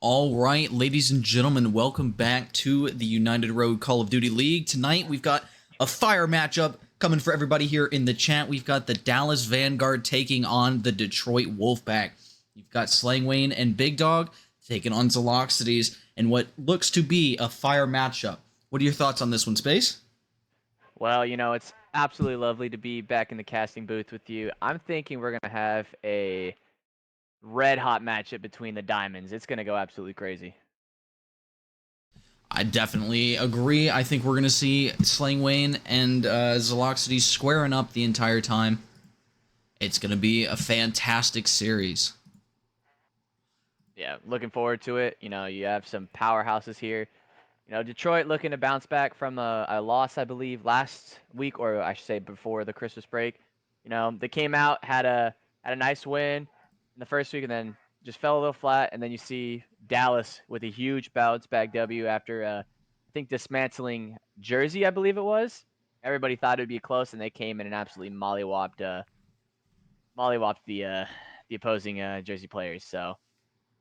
All right, ladies and gentlemen, welcome back to the United Road Call of Duty League. Tonight, we've got a fire matchup coming for everybody here in the chat. We've got the Dallas Vanguard taking on the Detroit Wolfpack. You've got Slang Wayne and Big Dog taking on Zaloxities in what looks to be a fire matchup. What are your thoughts on this one, Space? Well, it's absolutely lovely to be back in the casting booth with you. I'm thinking we're going to have a red hot matchup between the Diamonds. It's going to go absolutely crazy. I definitely agree. I think we're going to see Slang Wayne and Zaloxities squaring up the entire time. It's going to be a fantastic series. Yeah, looking forward to it. You have some powerhouses here. Detroit looking to bounce back from a loss, I believe, last week, or I should say before the Christmas break. They came out, had a nice win in the first week, and then just fell a little flat. And then you see Dallas with a huge bounce back W after, I think, dismantling Jersey, I believe it was. Everybody thought it would be close, and they came in and absolutely mollywopped the opposing Jersey players. So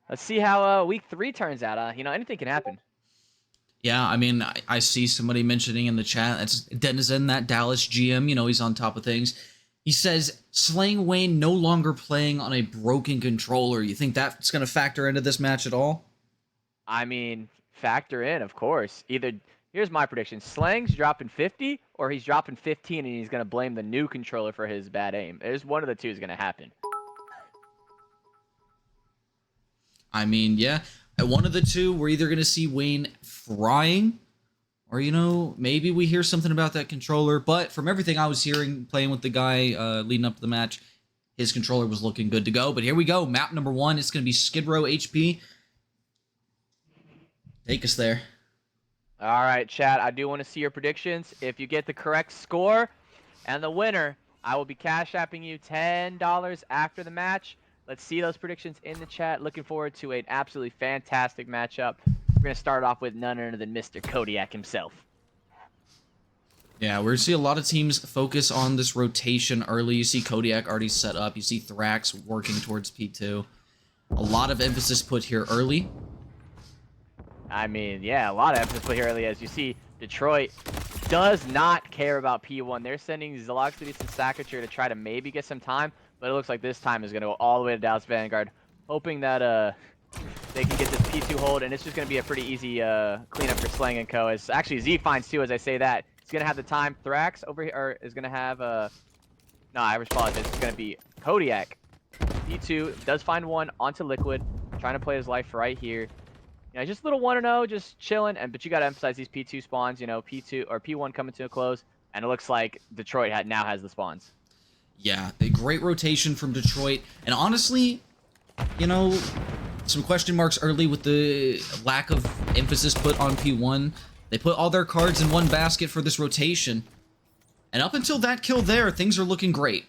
let's see how week 3 turns out. Anything can happen. Yeah, I mean, I see somebody mentioning in the chat, that's Denizen, that Dallas GM, he's on top of things. He says, Slang Wayne no longer playing on a broken controller. You think that's going to factor into this match at all? I mean, factor in, of course. Here's my prediction. Slang's dropping 50, or he's dropping 15, and he's going to blame the new controller for his bad aim. There's one of the two is going to happen. I mean, yeah. At one of the two, we're either going to see Wayne frying, or, maybe we hear something about that controller. But from everything I was hearing, playing with the guy leading up to the match, his controller was looking good to go. But here we go. Map number 1. It's going to be Skid Row HP. Take us there. All right, chat. I do want to see your predictions. If you get the correct score and the winner, I will be cash apping you $10 after the match. Let's see those predictions in the chat. Looking forward to an absolutely fantastic matchup. We're going to start off with none other than Mr. Kodiak himself. Yeah, we're going to see a lot of teams focus on this rotation early. You see Kodiak already set up. You see Thrax working towards P2. A lot of emphasis put here early. I mean, yeah, a lot of emphasis put here early. As you see, Detroit does not care about P1. They're sending Zaloxities and Sakature to try to maybe get some time, but it looks like this time is going to go all the way to Dallas Vanguard, hoping that they can get this P2 hold, and it's just going to be a pretty easy cleanup for Slang and Co. As actually Z finds too, as I say that. He's going to have the time. Thrax over here or is going to have no, I apologize. It's going to be Kodiak. P2 does find one onto Liquid, trying to play his life right here. Just a little 1-0, just chilling. But you got to emphasize these P2 spawns. P2 or P1 coming to a close, and it looks like Detroit now has the spawns. Yeah, a great rotation from Detroit, and honestly, some question marks early with the lack of emphasis put on P1. They put all their cards in one basket for this rotation, and up until that kill there, things are looking great.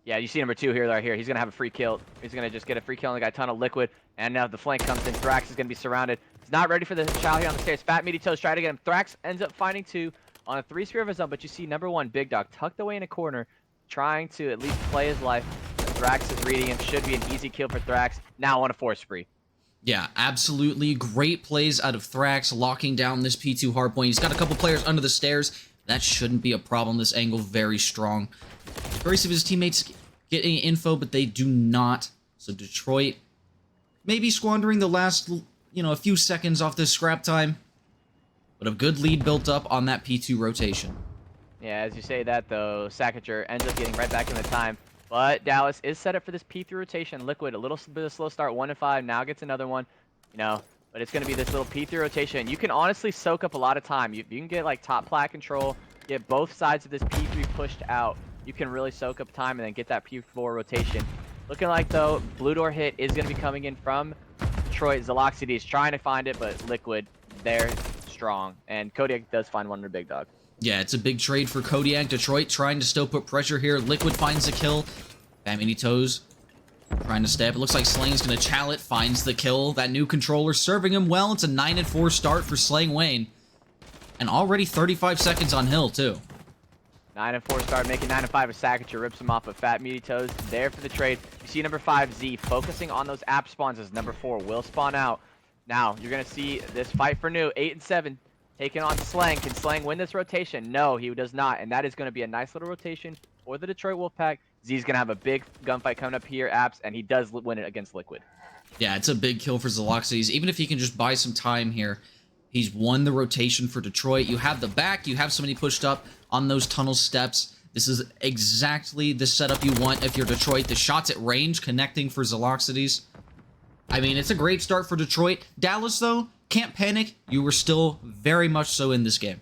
Yeah, you see number 2 here, right here. He's going to have a free kill. He's going to just get a free kill on the guy, ton of Liquid. And now the flank comes in. Thrax is going to be surrounded. He's not ready for the child here on the stairs. Fat Meaty Toes try to get him. Thrax ends up finding 2 on a 3-sphere of his own. But you see number 1, Big Dog, tucked away in a corner, trying to at least play his life. Thrax is reading him. Should be an easy kill for Thrax. Now on a 4 spree. Yeah, absolutely. Great plays out of Thrax, locking down this P2 hardpoint. He's got a couple players under the stairs. That shouldn't be a problem. This angle very strong. Curious if his teammates get any info, but they do not. So Detroit maybe squandering the last, a few seconds off this scrap time. But a good lead built up on that P2 rotation. Yeah, as you say that, though, Sakature ends up getting right back in the time. But Dallas is set up for this P3 rotation. Liquid, a little bit of slow start, 1-5. Now gets another one, but it's going to be this little P3 rotation. You can honestly soak up a lot of time. You can get, top plat control, get both sides of this P3 pushed out. You can really soak up time and then get that P4 rotation. Looking like, though, Blue Door hit is going to be coming in from Detroit. Zaloxities is trying to find it, but Liquid, they're strong. And Kodiak does find one under Big Dog. Yeah, it's a big trade for Kodiak. Detroit trying to still put pressure here. Liquid finds the kill. Fat Meaty Toes trying to step. It looks like Slang's going to chal it. Finds the kill. That new controller serving him well. It's a 9-4 start for Slang Wayne. And already 35 seconds on Hill, too. 9-4 start, making 9-5 with Sakature, rips him off of Fat Meaty Toes. There for the trade. You see number 5, Z, focusing on those app spawns as number 4 will spawn out. Now, you're going to see this fight for new. 8 and 7 taking on Slang. Can Slang win this rotation? No, he does not. And that is going to be a nice little rotation for the Detroit Wolfpack. Z's going to have a big gunfight coming up here, Apps, and he does win it against Liquid. Yeah, it's a big kill for Zaloxides. Even if he can just buy some time here, he's won the rotation for Detroit. You have the back, you have somebody pushed up on those tunnel steps. This is exactly the setup you want if you're Detroit. The shots at range connecting for Zaloxides. I mean, it's a great start for Detroit. Dallas, though, can't panic. You were still very much so in this game.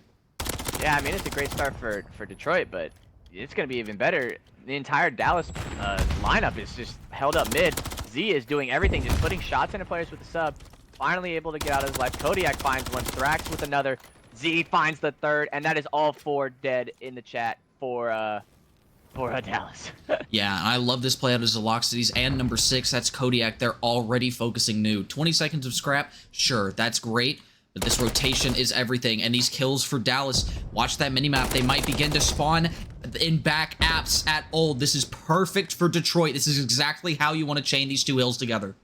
Yeah, I mean, it's a great start for Detroit, but it's going to be even better. The entire Dallas lineup is just held up mid. Z is doing everything, just putting shots into players with the sub. Finally able to get out of his life. Kodiak finds one, Thrax with another. Z finds the third, and that is all 4 dead in the chat for Dallas. Yeah, I love this play out of Zaloxides and number 6. That's Kodiak. They're already focusing new. 20 seconds of scrap, sure, that's great. But this rotation is everything, and these kills for Dallas. Watch that minimap. They might begin to spawn in back Apps at old. This is perfect for Detroit. This is exactly how you want to chain these two hills together.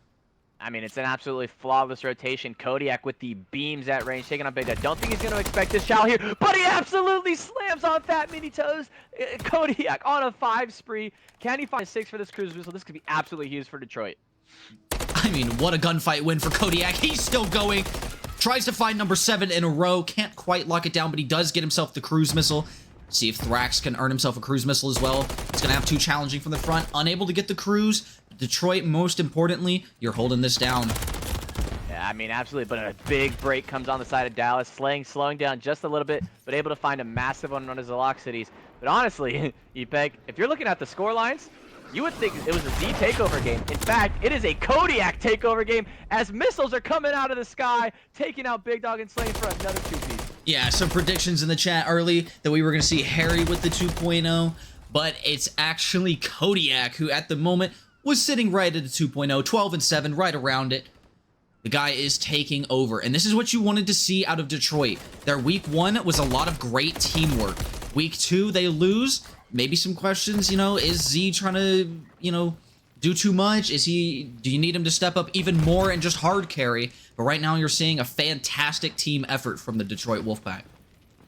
I mean, it's an absolutely flawless rotation. Kodiak with the beams at range, taking on Big Dad. Don't think he's going to expect this chow here, but he absolutely slams on Fat Mini Toes. Kodiak on a 5 spree. Can he find a 6 for this cruise missile? This could be absolutely huge for Detroit. I mean, what a gunfight win for Kodiak. He's still going. Tries to find number 7 in a row. Can't quite lock it down, but he does get himself the cruise missile. See if Thrax can earn himself a cruise missile as well. He's going to have 2 challenging from the front. Unable to get the cruise. Detroit, most importantly, you're holding this down. Yeah, I mean, absolutely. But a big break comes on the side of Dallas. Slowing down just a little bit, but able to find a massive one on his Zaloxides. But honestly, Epeg, if you're looking at the score lines, you would think it was a Z takeover game. In fact, it is a Kodiak takeover game as missiles are coming out of the sky, taking out Big Dog and Slaying for another 2-piece. Yeah, some predictions in the chat early that we were going to see Harry with the 2.0, but it's actually Kodiak who at the moment was sitting right at the 2.0, 12 and 7, right around it. The guy is taking over, and this is what you wanted to see out of Detroit. Their week 1 was a lot of great teamwork. Week 2, they lose. Maybe some questions, you know, is Z trying to, you know, do too much? Do you need him to step up even more and just hard carry? But right now you're seeing a fantastic team effort from the Detroit Wolfpack.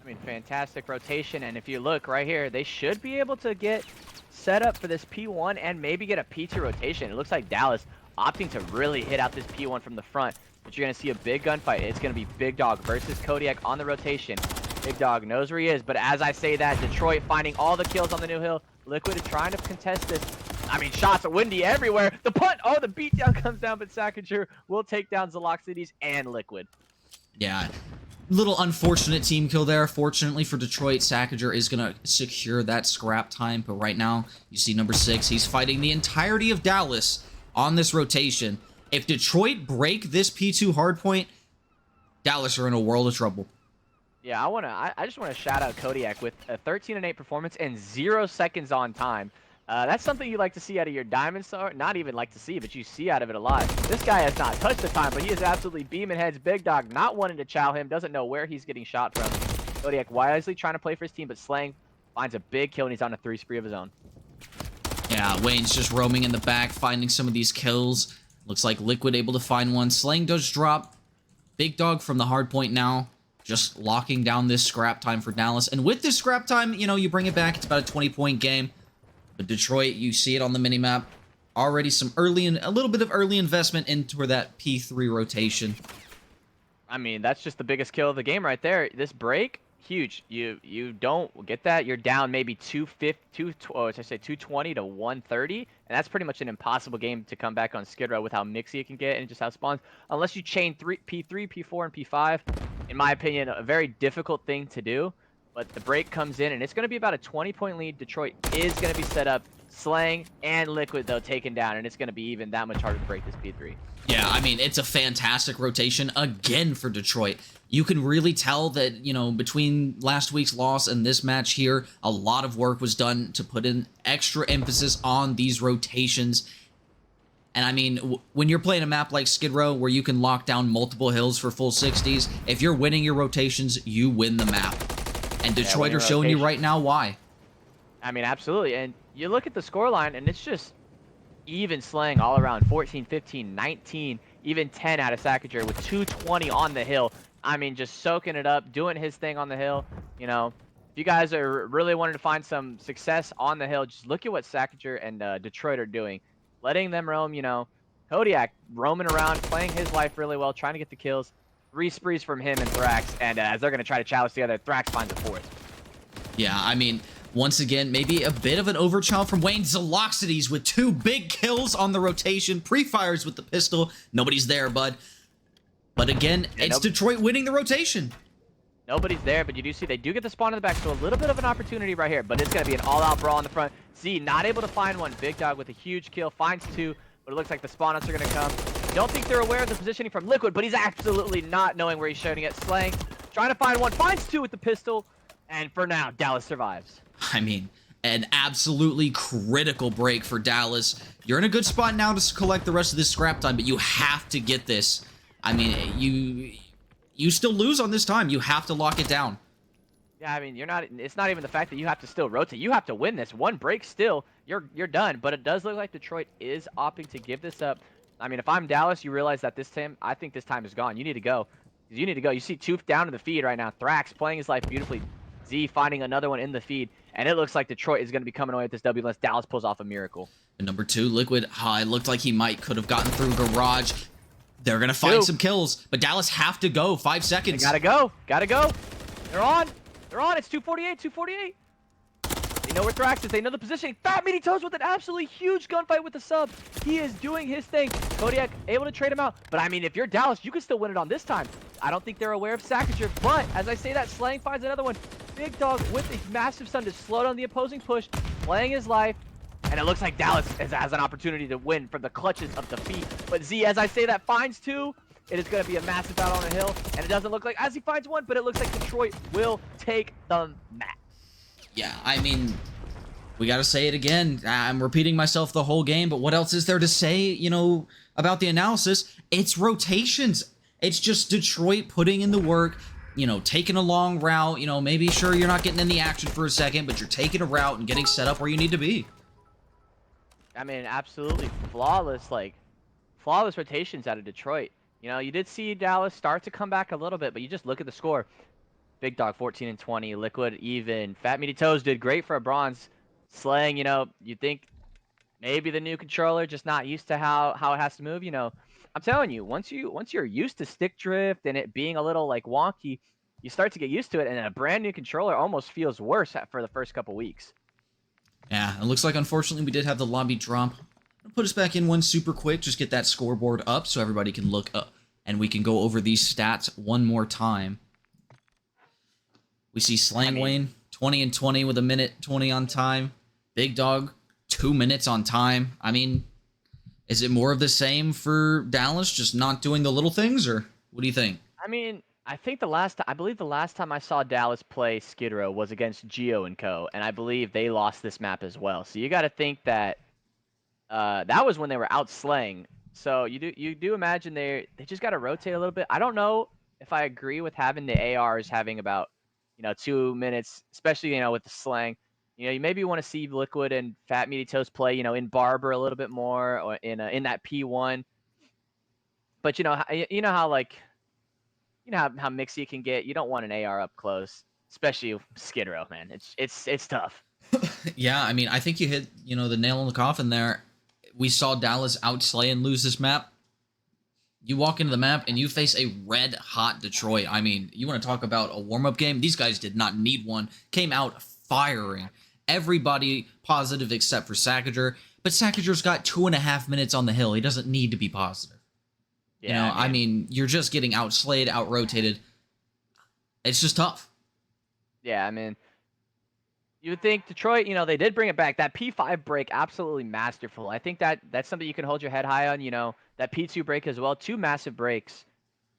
I mean, fantastic rotation, and if you look right here, they should be able to get set up for this P1 and maybe get a P2 rotation. It looks like Dallas opting to really hit out this P1 from the front, but you're going to see a big gunfight. It's going to be Big Dog versus Kodiak on the rotation. Big Dog knows where he is, but as I say that, Detroit finding all the kills on the new hill. Liquid is trying to contest this. I mean, shots are windy everywhere. The punt, oh, the beatdown comes down, but Sakature will take down Zaloxides and Liquid. Yeah, little unfortunate team kill there. Fortunately for Detroit, Sakature is going to secure that scrap time, but right now, you see number 6. He's fighting the entirety of Dallas on this rotation. If Detroit break this P2 hardpoint, Dallas are in a world of trouble. Yeah, I just want to shout out Kodiak with a 13 and 8 performance and 0 seconds on time. That's something you like to see out of your Diamond Star. Not even like to see, but you see out of it a lot. This guy has not touched the time, but he is absolutely beaming heads. Big Dog not wanting to chow him. Doesn't know where he's getting shot from. Kodiak wisely trying to play for his team, but Slang finds a big kill, and he's on a 3 spree of his own. Yeah, Wayne's just roaming in the back, finding some of these kills. Looks like Liquid able to find one. Slang does drop. Big Dog from the hard point now, just locking down this scrap time for Dallas. And with this scrap time, you know, you bring it back, it's about a 20-point game. But Detroit, you see it on the minimap. Already some early and a little bit of early investment into that P3 rotation. I mean, that's just the biggest kill of the game right there. This break, huge. You don't get that. You're down maybe 220 to 130, and that's pretty much an impossible game to come back on Skid Row with how mixy it can get and just how it spawns. Unless you chain P3, P4, and P5, in my opinion, a very difficult thing to do. But the break comes in, and it's going to be about a 20-point lead. Detroit is going to be set up. Slang and Liquid, though, taken down, and it's going to be even that much harder to break this P3. Yeah, I mean, it's a fantastic rotation again for Detroit. You can really tell that, you know, between last week's loss and this match here, a lot of work was done to put in extra emphasis on these rotations. And I mean, when you're playing a map like Skid Row, where you can lock down multiple hills for full 60s, if you're winning your rotations, you win the map. And Detroit are showing you right now why. I mean, absolutely. And you look at the scoreline, and it's just even Slang all around. 14, 15, 19. even 10 out of Sacageur with 220 on the hill. I mean, just soaking it up, doing his thing on the hill. You know, if you guys are really wanting to find some success on the hill, just look at what Sacageur and Detroit are doing. Letting them roam, you know. Kodiak roaming around, playing his life really well, trying to get the kills. 3 sprees from him and Thrax, and as they're going to try to chalice together, Thrax finds a 4th. Yeah, I mean, once again, maybe a bit of an overchild from Wayne. Zeloxides with 2 big kills on the rotation. Pre-fires with the pistol. Nobody's there, bud. But again, Yeah, it's Detroit winning the rotation. Nobody's there, but you do see they do get the spawn in the back, so a little bit of an opportunity right here. But it's going to be an all-out brawl in the front. Z not able to find one. Big Dog with a huge kill. Finds 2, but it looks like the spawn outs are going to come. Don't think they're aware of the positioning from Liquid, but he's absolutely not knowing where he's shooting it. Slang, trying to find one. Finds 2 with the pistol. And for now, Dallas survives. I mean, an absolutely critical break for Dallas. You're in a good spot now to collect the rest of this scrap time, but you have to get this. I mean, you still lose on this time. You have to lock it down. Yeah, I mean, it's not even the fact that you have to still rotate. You have to win this. One break still, you're done. But it does look like Detroit is opting to give this up. I mean, if I'm Dallas, you realize that this time, I think this time is gone. You need to go. You need to go. You see Tooth down in the feed right now. Thrax playing his life beautifully. Z finding another one in the feed. And it looks like Detroit is going to be coming away with this W unless Dallas pulls off a miracle. And number 2, Liquid. It looked like he could have gotten through Garage. They're going to find some kills, but Dallas have to go. 5 seconds. They gotta go. Gotta go. They're on. They're on. It's 248. 248. They know where Thrax is. They know the positioning. Fat Meaty Toes with an absolutely huge gunfight with the sub. He is doing his thing. Kodiak able to trade him out. But I mean, if you're Dallas, you can still win it on this time. I don't think they're aware of Sacageur. But as I say that, Slang finds another one. Big Dog with a massive stun to slow down the opposing push. Playing his life. And it looks like Dallas has an opportunity to win from the clutches of defeat. But Z, as I say that, finds 2. It is going to be a massive battle on the hill. And it doesn't look like as he finds 1, but it looks like Detroit will take the map. Yeah, I mean, we got to say it again. I'm repeating myself the whole game, but what else is there to say, you know, about the analysis? It's rotations. It's just Detroit putting in the work, you know, taking a long route, you know, maybe sure you're not getting in the action for a second, but you're taking a route and getting set up where you need to be. I mean, absolutely flawless, flawless rotations out of Detroit. You know, you did see Dallas start to come back a little bit, but you just look at the score. Big Dog 14 and 20, Liquid even. Fat Meaty Toes did great for a bronze. Slang, you know, you think maybe the new controller just not used to how it has to move. You know, I'm telling you, once you're used to stick drift and it being a little wonky, you start to get used to it, and a brand new controller almost feels worse for the first couple weeks. Yeah, it looks like unfortunately we did have the lobby drop. I'll put us back in one super quick, just get that scoreboard up so everybody can look up and we can go over these stats one more time. We see Slang Wayne 20 and 20 with 1:20 on time. Big Dog 2 minutes on time. I mean, is it more of the same for Dallas, just not doing the little things, or what do you think? I mean, I believe the last time I saw Dallas play Skid Row was against Geo and Co, and I believe they lost this map as well. So you got to think that that was when they were out slaying. So you do imagine they just got to rotate a little bit. I don't know if I agree with having the ARs having about 2 minutes, especially with the slang. You maybe want to see Liquid and Fat Meaty Toast play in Barber a little bit more, or in that P1. But how how mixy it can get. You don't want an AR up close, especially Skid Row, man. It's tough. Yeah, I mean, I think you hit the nail on the coffin there. We saw Dallas outslay and lose this map. You walk into the map and you face a red-hot Detroit. I mean, you want to talk about a warm-up game? These guys did not need one. Came out firing. Everybody positive except for Sacageur. But Sacageur's got 2.5 minutes on the hill. He doesn't need to be positive. Yeah, I mean, you're just getting outslayed, out-rotated. It's just tough. Yeah, I mean, you would think Detroit, they did bring it back. That P5 break, absolutely masterful. I think that's something you can hold your head high on, that P2 break as well. 2 massive breaks.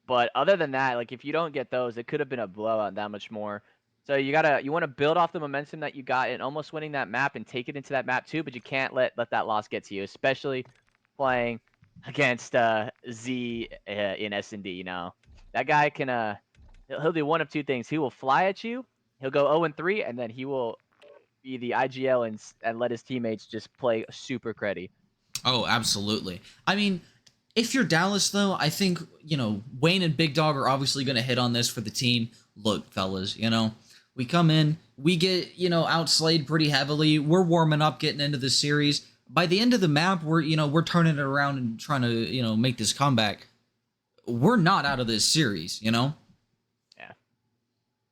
But other than that, if you don't get those, it could have been a blowout that much more. So you want to build off the momentum that you got in almost winning that map and take it into that map too, but you can't let that loss get to you, especially playing against Z in S&D. That guy can he'll do one of two things. He will fly at you, he'll go 0-3, and then he will be the IGL and let his teammates just play super cruddy. Oh, absolutely. I mean, If you're Dallas, though, I think, Wayne and Big Dog are obviously going to hit on this for the team. Look, fellas, we come in, we get, outslayed pretty heavily. We're warming up, getting into the series. By the end of the map, we're turning it around and trying to, make this comeback. We're not out of this series, Yeah.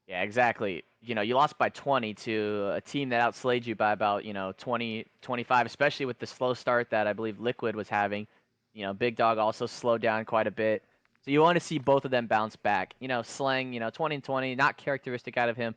Yeah, exactly. You lost by 20 to a team that outslayed you by about, 20, 25, especially with the slow start that I believe Liquid was having. Big Dog also slowed down quite a bit. So you want to see both of them bounce back. Slang, 20 and 20, not characteristic out of him,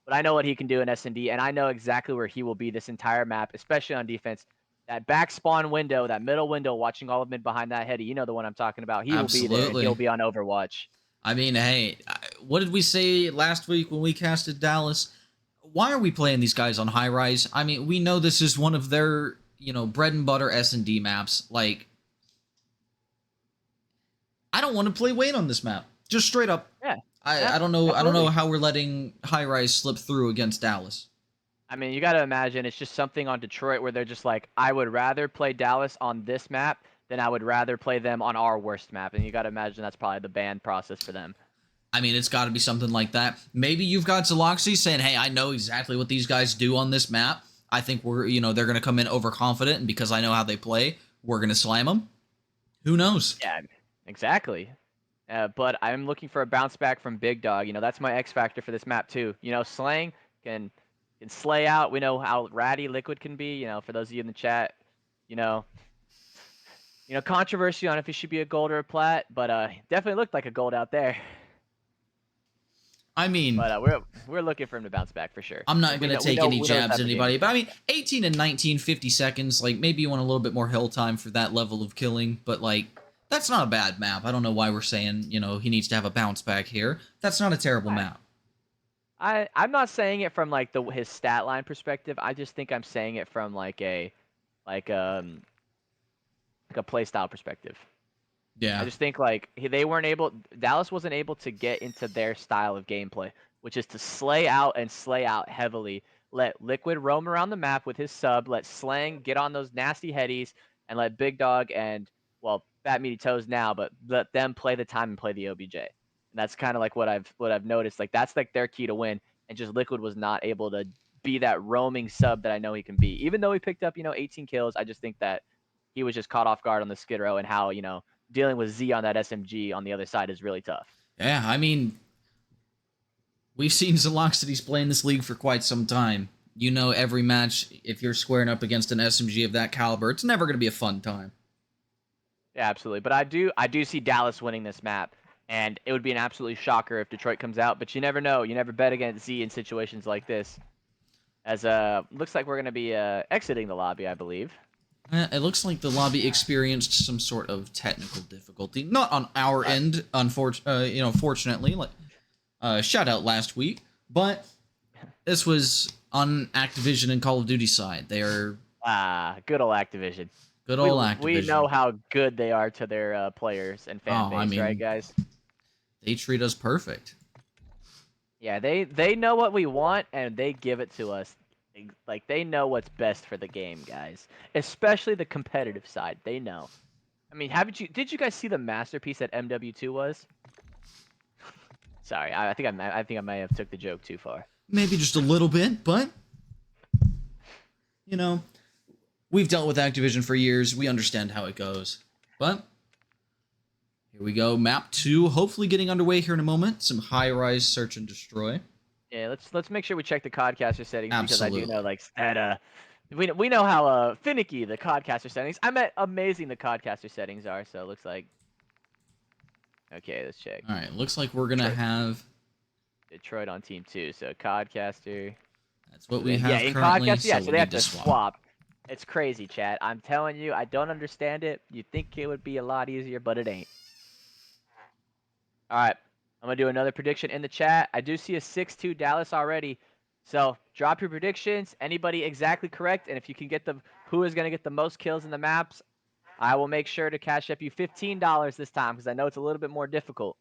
but I know what he can do in S&D, and I know exactly where he will be this entire map, especially on defense. That back spawn window, that middle window, watching all of mid behind that heady, you know the one I'm talking about. He will be there, and he'll Absolutely. be on Overwatch. I mean, hey, what did we say last week when we casted Dallas? Why are we playing these guys on high rise? I mean, we know this is one of their, bread and butter S&D maps. Like, I don't want to play Wayne on this map. Just straight up. Yeah. I Yeah, don't know. I don't know absolutely. how we're letting high rise slip through against Dallas. I mean, you got to imagine it's just something on Detroit where they're just like, I would rather play Dallas on this map than I would rather play them on our worst map. And you got to imagine that's probably the ban process for them. I mean, it's got to be something like that. Maybe you've got Zaloxy saying, hey, I know exactly what these guys do on this map. I think they're going to come in overconfident, and because I know how they play, we're going to slam them. Who knows? Yeah, exactly. But I'm looking for a bounce back from Big Dog. That's my X factor for this map too. Slang can slay out. We know how ratty Liquid can be. For those of you in the chat, you know, controversy on if he should be a gold or a plat, but definitely looked like a gold out there. I mean, But we're looking for him to bounce back for sure. I'm not going to take any jabs at anybody, but I mean, Yeah. 18 and 19, 50 seconds, like, maybe you want a little bit more hill time for that level of killing, but, like, that's not a bad map. I don't know why we're saying, he needs to have a bounce back here. That's not a terrible map. I'm not saying it from, like, his stat line perspective. I just think I'm saying it from, like a playstyle perspective. Yeah. I just think like Dallas wasn't able to get into their style of gameplay, which is to slay out and slay out heavily. Let Liquid roam around the map with his sub. Let Slang get on those nasty headies, and let Big Dog and Fat Meaty Toes now, but let them play the time and play the OBJ. And that's kind of like what I've noticed. Like that's like their key to win. And just Liquid was not able to be that roaming sub that I know he can be. Even though he picked up 18 kills, I just think that he was just caught off guard on the Skid Row and how dealing with Z on that SMG on the other side is really tough. Yeah, I mean, we've seen Zaloxities play in this league for quite some time. Every match, if you're squaring up against an SMG of that caliber, it's never going to be a fun time. Yeah, absolutely. But I do see Dallas winning this map, and it would be an absolutely shocker if Detroit comes out. But you never know. You never bet against Z in situations like this. As looks like we're going to be exiting the lobby, I believe. It looks like the lobby experienced some sort of technical difficulty. Not on our end, fortunately. Shout out last week. But this was on Activision and Call of Duty side. They are... good old Activision. Good old Activision. We know how good they are to their players and fan base, right, guys? They treat us perfect. Yeah, they know what we want, and they give it to us. Like, they know what's best for the game, guys. Especially the competitive side. They know. I mean, did you guys see the masterpiece that MW2 was? Sorry, I think I may have took the joke too far. Maybe just a little bit, but we've dealt with Activision for years. We understand how it goes. But here we go, map 2, hopefully getting underway here in a moment. Some high-rise search and destroy. Yeah, let's make sure we check the Codcaster settings. Absolutely. Because I do know like that we know how finicky the Codcaster settings. I meant amazing the Codcaster settings are. So it looks like okay. Let's check. All right, looks like we're gonna have Detroit on team 2. So Codcaster. That's what we have yeah, in currently. Codcaster, yeah, so they have to swap. swap. It's crazy, chat. I'm telling you, I don't understand it. You think it would be a lot easier, but it ain't. All right. I'm going to do another prediction in the chat. I do see a 6-2 Dallas already. So drop your predictions. Anybody exactly correct? And if you can get who is going to get the most kills in the maps, I will make sure to cash up you $15 this time because I know it's a little bit more difficult.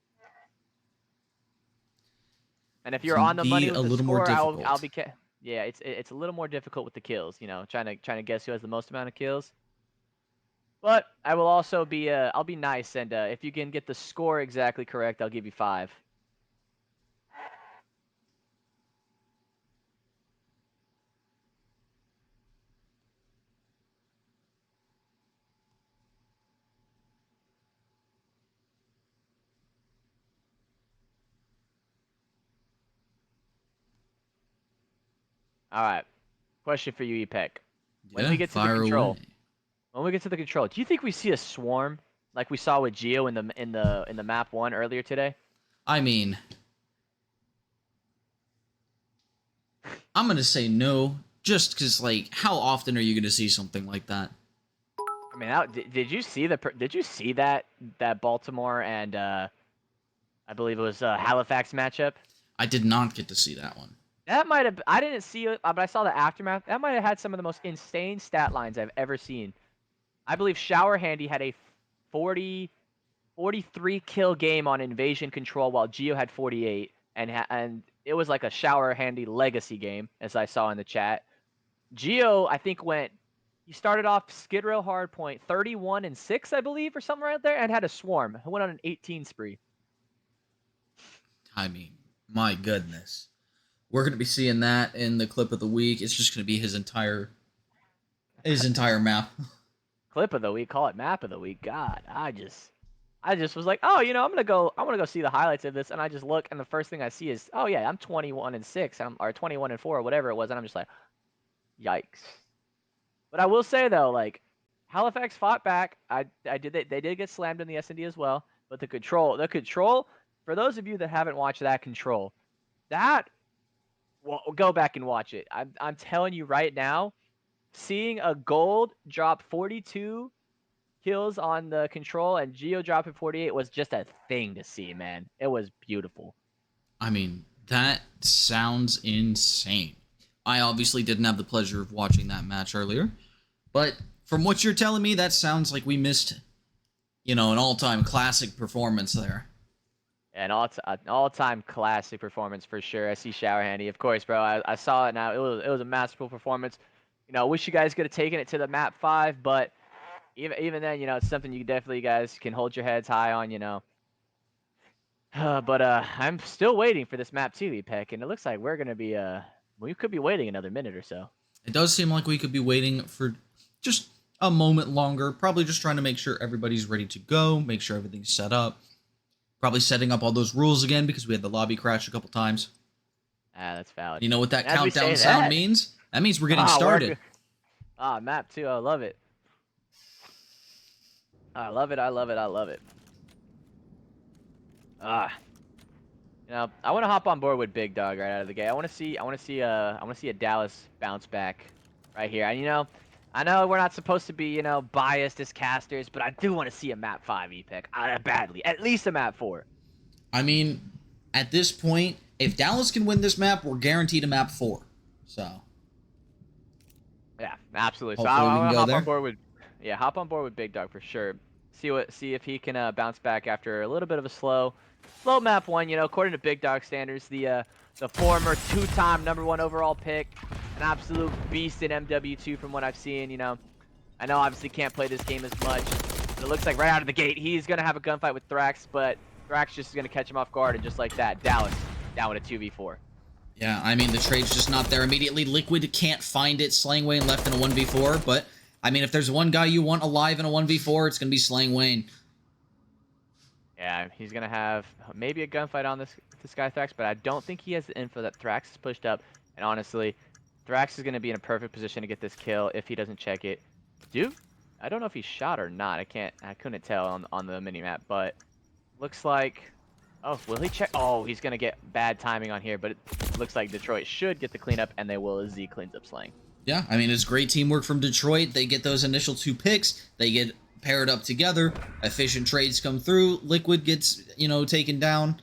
And if you're on the money with the score, I'll be it's a little more difficult with the kills. Trying to guess who has the most amount of kills. But I will also be I'll be nice, and if you can get the score exactly correct, I'll give you 5. All right. Question for you, Epec. When we Yeah, get to the fire away. control, do you think we see a swarm like we saw with Geo in the map 1 earlier today? I mean, I'm gonna say no, just because, like, how often are you gonna see something like that? I mean, did you see that Baltimore and I believe it was Halifax matchup? I did not get to see that one. That might have I didn't see it, but I saw the aftermath. That might have had some of the most insane stat lines I've ever seen. I believe Shower Handy had a 43 kill game on Invasion Control while Geo had 48, and it was like a Shower Handy legacy game, as I saw in the chat. Geo, I think, he started off Skid Row Hardpoint 31-6, I believe, or something right there, and had a swarm. He went on an 18 spree. I mean, my goodness. We're gonna be seeing that in the clip of the week. It's just gonna be his entire map. Clip of the week, call it map of the week. God, I just was like, oh, I'm gonna go see the highlights of this, and I just look, and the first thing I see is, oh yeah, I'm 21-6, or 21-4, or whatever it was, and I'm just like, yikes. But I will say though, like, Halifax fought back. They did get slammed in the S&D as well, but the control, for those of you that haven't watched that control, that well, go back and watch it. I'm telling you right now, seeing a gold drop 42 kills on the control and Geo dropping 48 was just a thing to see, man. It was beautiful. I mean, that sounds insane. I obviously didn't have the pleasure of watching that match earlier, but from what you're telling me, that sounds like we missed, an all-time classic performance there. An all-time classic performance for sure. I see Shower Handy, of course, bro. I saw it now. It was a masterful performance. Wish you guys could have taken it to the map 5, but even then, it's something you guys can hold your heads high on. But I'm still waiting for this map 2, Peck, and it looks like we could be waiting another minute or so. It does seem like we could be waiting for just a moment longer, probably just trying to make sure everybody's ready to go, make sure everything's set up. Probably setting up all those rules again because we had the lobby crash a couple times. Ah, that's valid. You know what that countdown sound means? That means we're getting started. Map 2, I love it. I love it. I love it. I want to hop on board with Big Dog right out of the gate. I want to see a Dallas bounce back right here. And I know we're not supposed to be biased as casters, but I do want to see a map 5 epic badly. At least a map 4. I mean, at this point, if Dallas can win this map, we're guaranteed a map 4. So. Yeah, absolutely. Hopefully So I we can want to go hop on board with Big Dog for sure. See if he can bounce back after a little bit of a slow map 1. According to Big Dog standards, the former 2-time #1 overall pick, an absolute beast in MW2 from what I've seen. I know obviously can't play this game as much, but it looks like right out of the gate he's gonna have a gunfight with Thrax, but Thrax just is gonna catch him off guard, and just like that, Dallas down with a 2v4. Yeah, I mean, the trade's just not there immediately. Liquid can't find it. Slang Wayne left in a 1v4, but, I mean, if there's one guy you want alive in a 1v4, it's going to be Slang Wayne. Yeah, he's going to have maybe a gunfight on this guy, Thrax, but I don't think he has the info that Thrax is pushed up, and honestly, Thrax is going to be in a perfect position to get this kill if he doesn't check it. Dude, I don't know if he's shot or not. I couldn't tell on the minimap, but looks like... Oh, will he check? Oh, he's going to get bad timing on here, but it looks like Detroit should get the cleanup, and they will as Z cleans up Slang. Yeah, I mean, it's great teamwork from Detroit. They get those initial 2 picks. They get paired up together. Efficient trades come through. Liquid gets, taken down.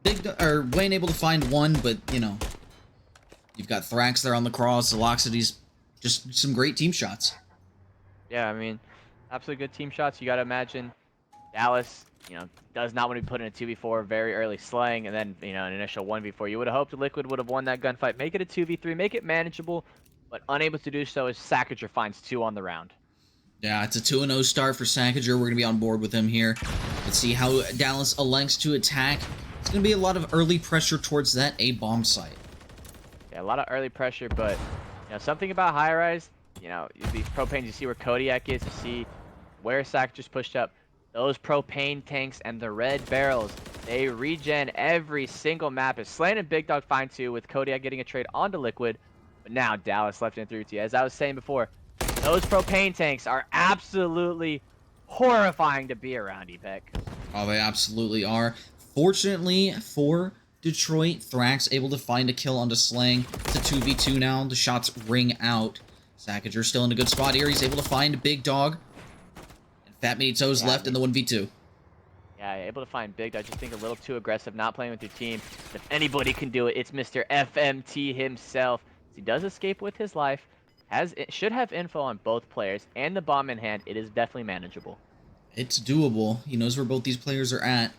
Wayne able to find one, but, you've got Thrax there on the cross. Zeloxity's just some great team shots. Yeah, I mean, absolutely good team shots. You got to imagine Dallas... does not want to be put in a 2v4 very early Slang, and then, an initial 1v4. You would have hoped Liquid would have won that gunfight. Make it a 2v3, make it manageable, but unable to do so as Sacrature finds 2 on the round. Yeah, it's a 2-0 start for Sackager. We're going to be on board with him here. Let's see how Dallas elects to attack. It's going to be a lot of early pressure towards that A-bomb site. Yeah, a lot of early pressure, but something about high rise, these propanes, you see where Kodiak is, you see where Sackager's pushed up. Those propane tanks and the red barrels, they regen every single map. It's Slaying and Big Dog fine too, with Kodiak getting a trade onto Liquid. But now Dallas left in 3-2. As I was saying before, those propane tanks are absolutely horrifying to be around, Epec. Oh, they absolutely are. Fortunately for Detroit, Thrax able to find a kill onto Slang. It's a 2v2 now. The shots ring out. Sackager still in a good spot here. He's able to find Big Dog. And Fat Meaty Toes left in the 1v2. Yeah, able to find Big Dog. I just think a little too aggressive, not playing with your team. If anybody can do it, it's Mr. FMT himself. He does escape with his life. Should have info on both players and the bomb in hand. It is definitely manageable. It's doable. He knows where both these players are at.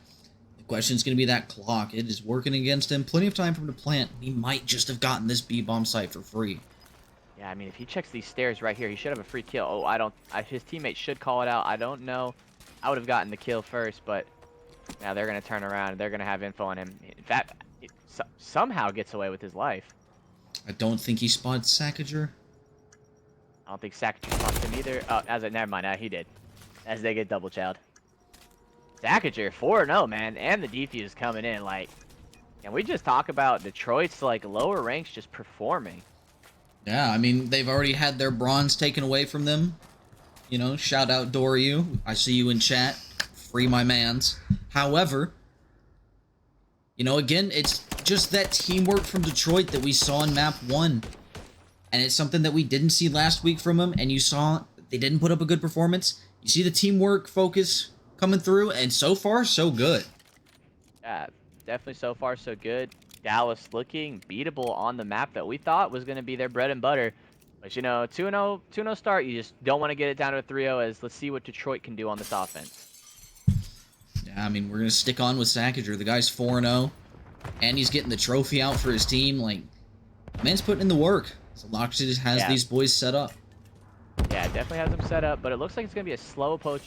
The question's going to be that clock. It is working against him. Plenty of time for him to plant. He might just have gotten this B-bomb site for free. Yeah, I mean, if he checks these stairs right here, he should have a free kill. Oh, his teammate should call it out. I don't know. I would have gotten the kill first, but now they're going to turn around and they're going to have info on him. In fact, somehow gets away with his life. I don't think he spotted Sackager. I don't think Sackager spots him either. Oh, never mind. He did. As they get double chowed. Sackager 4-0, man, and the defuse coming in. Like, can we just talk about Detroit's lower ranks just performing? Yeah, I mean, they've already had their bronze taken away from them. Shout out Doryu. I see you in chat. Free my mans. However, again, it's just that teamwork from Detroit that we saw in map 1. And it's something that we didn't see last week from them, and you saw they didn't put up a good performance. You see the teamwork focus coming through, and so far, so good. Yeah, definitely so far, so good. Dallas looking beatable on the map that we thought was going to be their bread and butter. But, 2-0 start, you just don't want to get it down to a 3-0, as let's see what Detroit can do on this offense. Yeah, I mean, we're going to stick on with Sackager. The guy's 4-0, and he's getting the trophy out for his team. Man's putting in the work. So Loxley just has these boys set up. Yeah, it definitely has them set up, but it looks like it's going to be a slow approach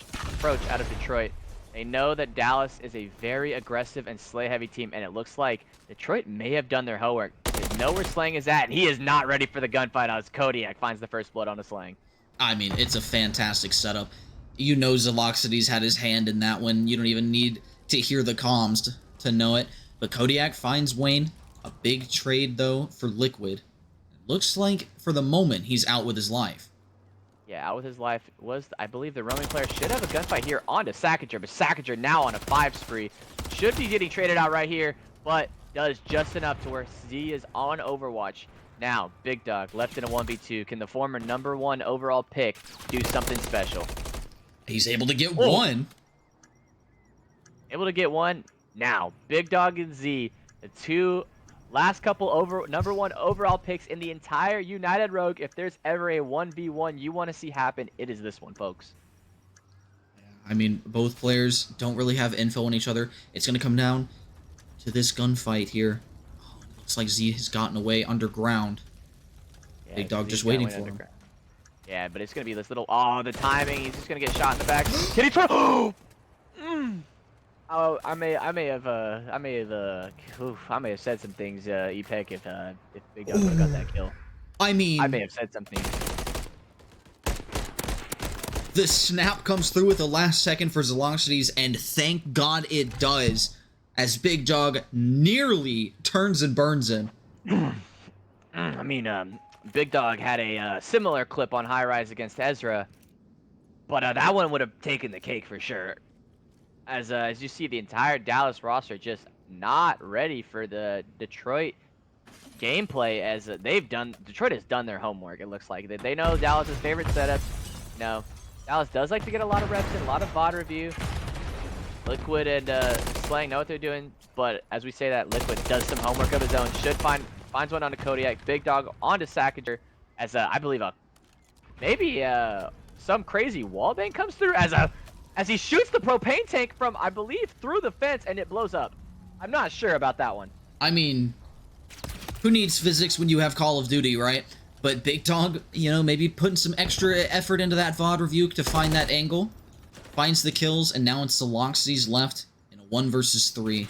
out of Detroit. They know that Dallas is a very aggressive and slay-heavy team, and it looks like Detroit may have done their homework. They know where Slang is at, and he is not ready for the gunfight as Kodiak finds the first blood on the Slang. I mean, it's a fantastic setup. Zaloxity's had his hand in that one. You don't even need to hear the comms to know it. But Kodiak finds Wayne. A big trade, though, for Liquid. Looks like, for the moment, he's out with his life. Yeah, out with his life was, I believe, the roaming player. Should have a gunfight here onto Sackager, but Sackager now on a 5 spree. Should be getting traded out right here, but does just enough to where Z is on Overwatch. Now, Big Dog left in a 1v2. Can the former #1 overall pick do something special? He's able to get one. Able to get one. Now, Big Dog and Z, the two last couple #1 overall picks in the entire United Rogue. If there's ever a 1v1 you want to see happen, it is this one, folks. I mean, both players don't really have info on each other. It's going to come down to this gunfight here. Oh, it looks like Z has gotten away underground. Yeah, Big Dog just waiting for him. Yeah, but it's going to be this little... Oh, the timing. He's just going to get shot in the back. Can he try... Oh! Oh, I may have said some things, Epec, if Big Dog would have got that kill. I mean, I may have said something. The snap comes through with the last second for Velocities, and thank God it does, as Big Dog nearly turns and burns him. I mean, Big Dog had a similar clip on High Rise against Ezra, but that one would have taken the cake for sure. As you see, the entire Dallas roster just not ready for the Detroit gameplay, as Detroit has done their homework. It looks like they know Dallas's favorite setups. Dallas does like to get a lot of reps in, a lot of VOD review. Liquid and Slang know what they're doing, but as we say that, Liquid does some homework of his own. Finds one onto Kodiak. Big Dog onto Sackager, as I believe maybe some crazy wallbang comes through as he shoots the propane tank from, I believe, through the fence, and it blows up. I'm not sure about that one. I mean, who needs physics when you have Call of Duty, right? But Big Dog, you know, maybe putting some extra effort into that VOD review to find that angle. Finds the kills, and now it's the Loxies left in a 1 versus 3.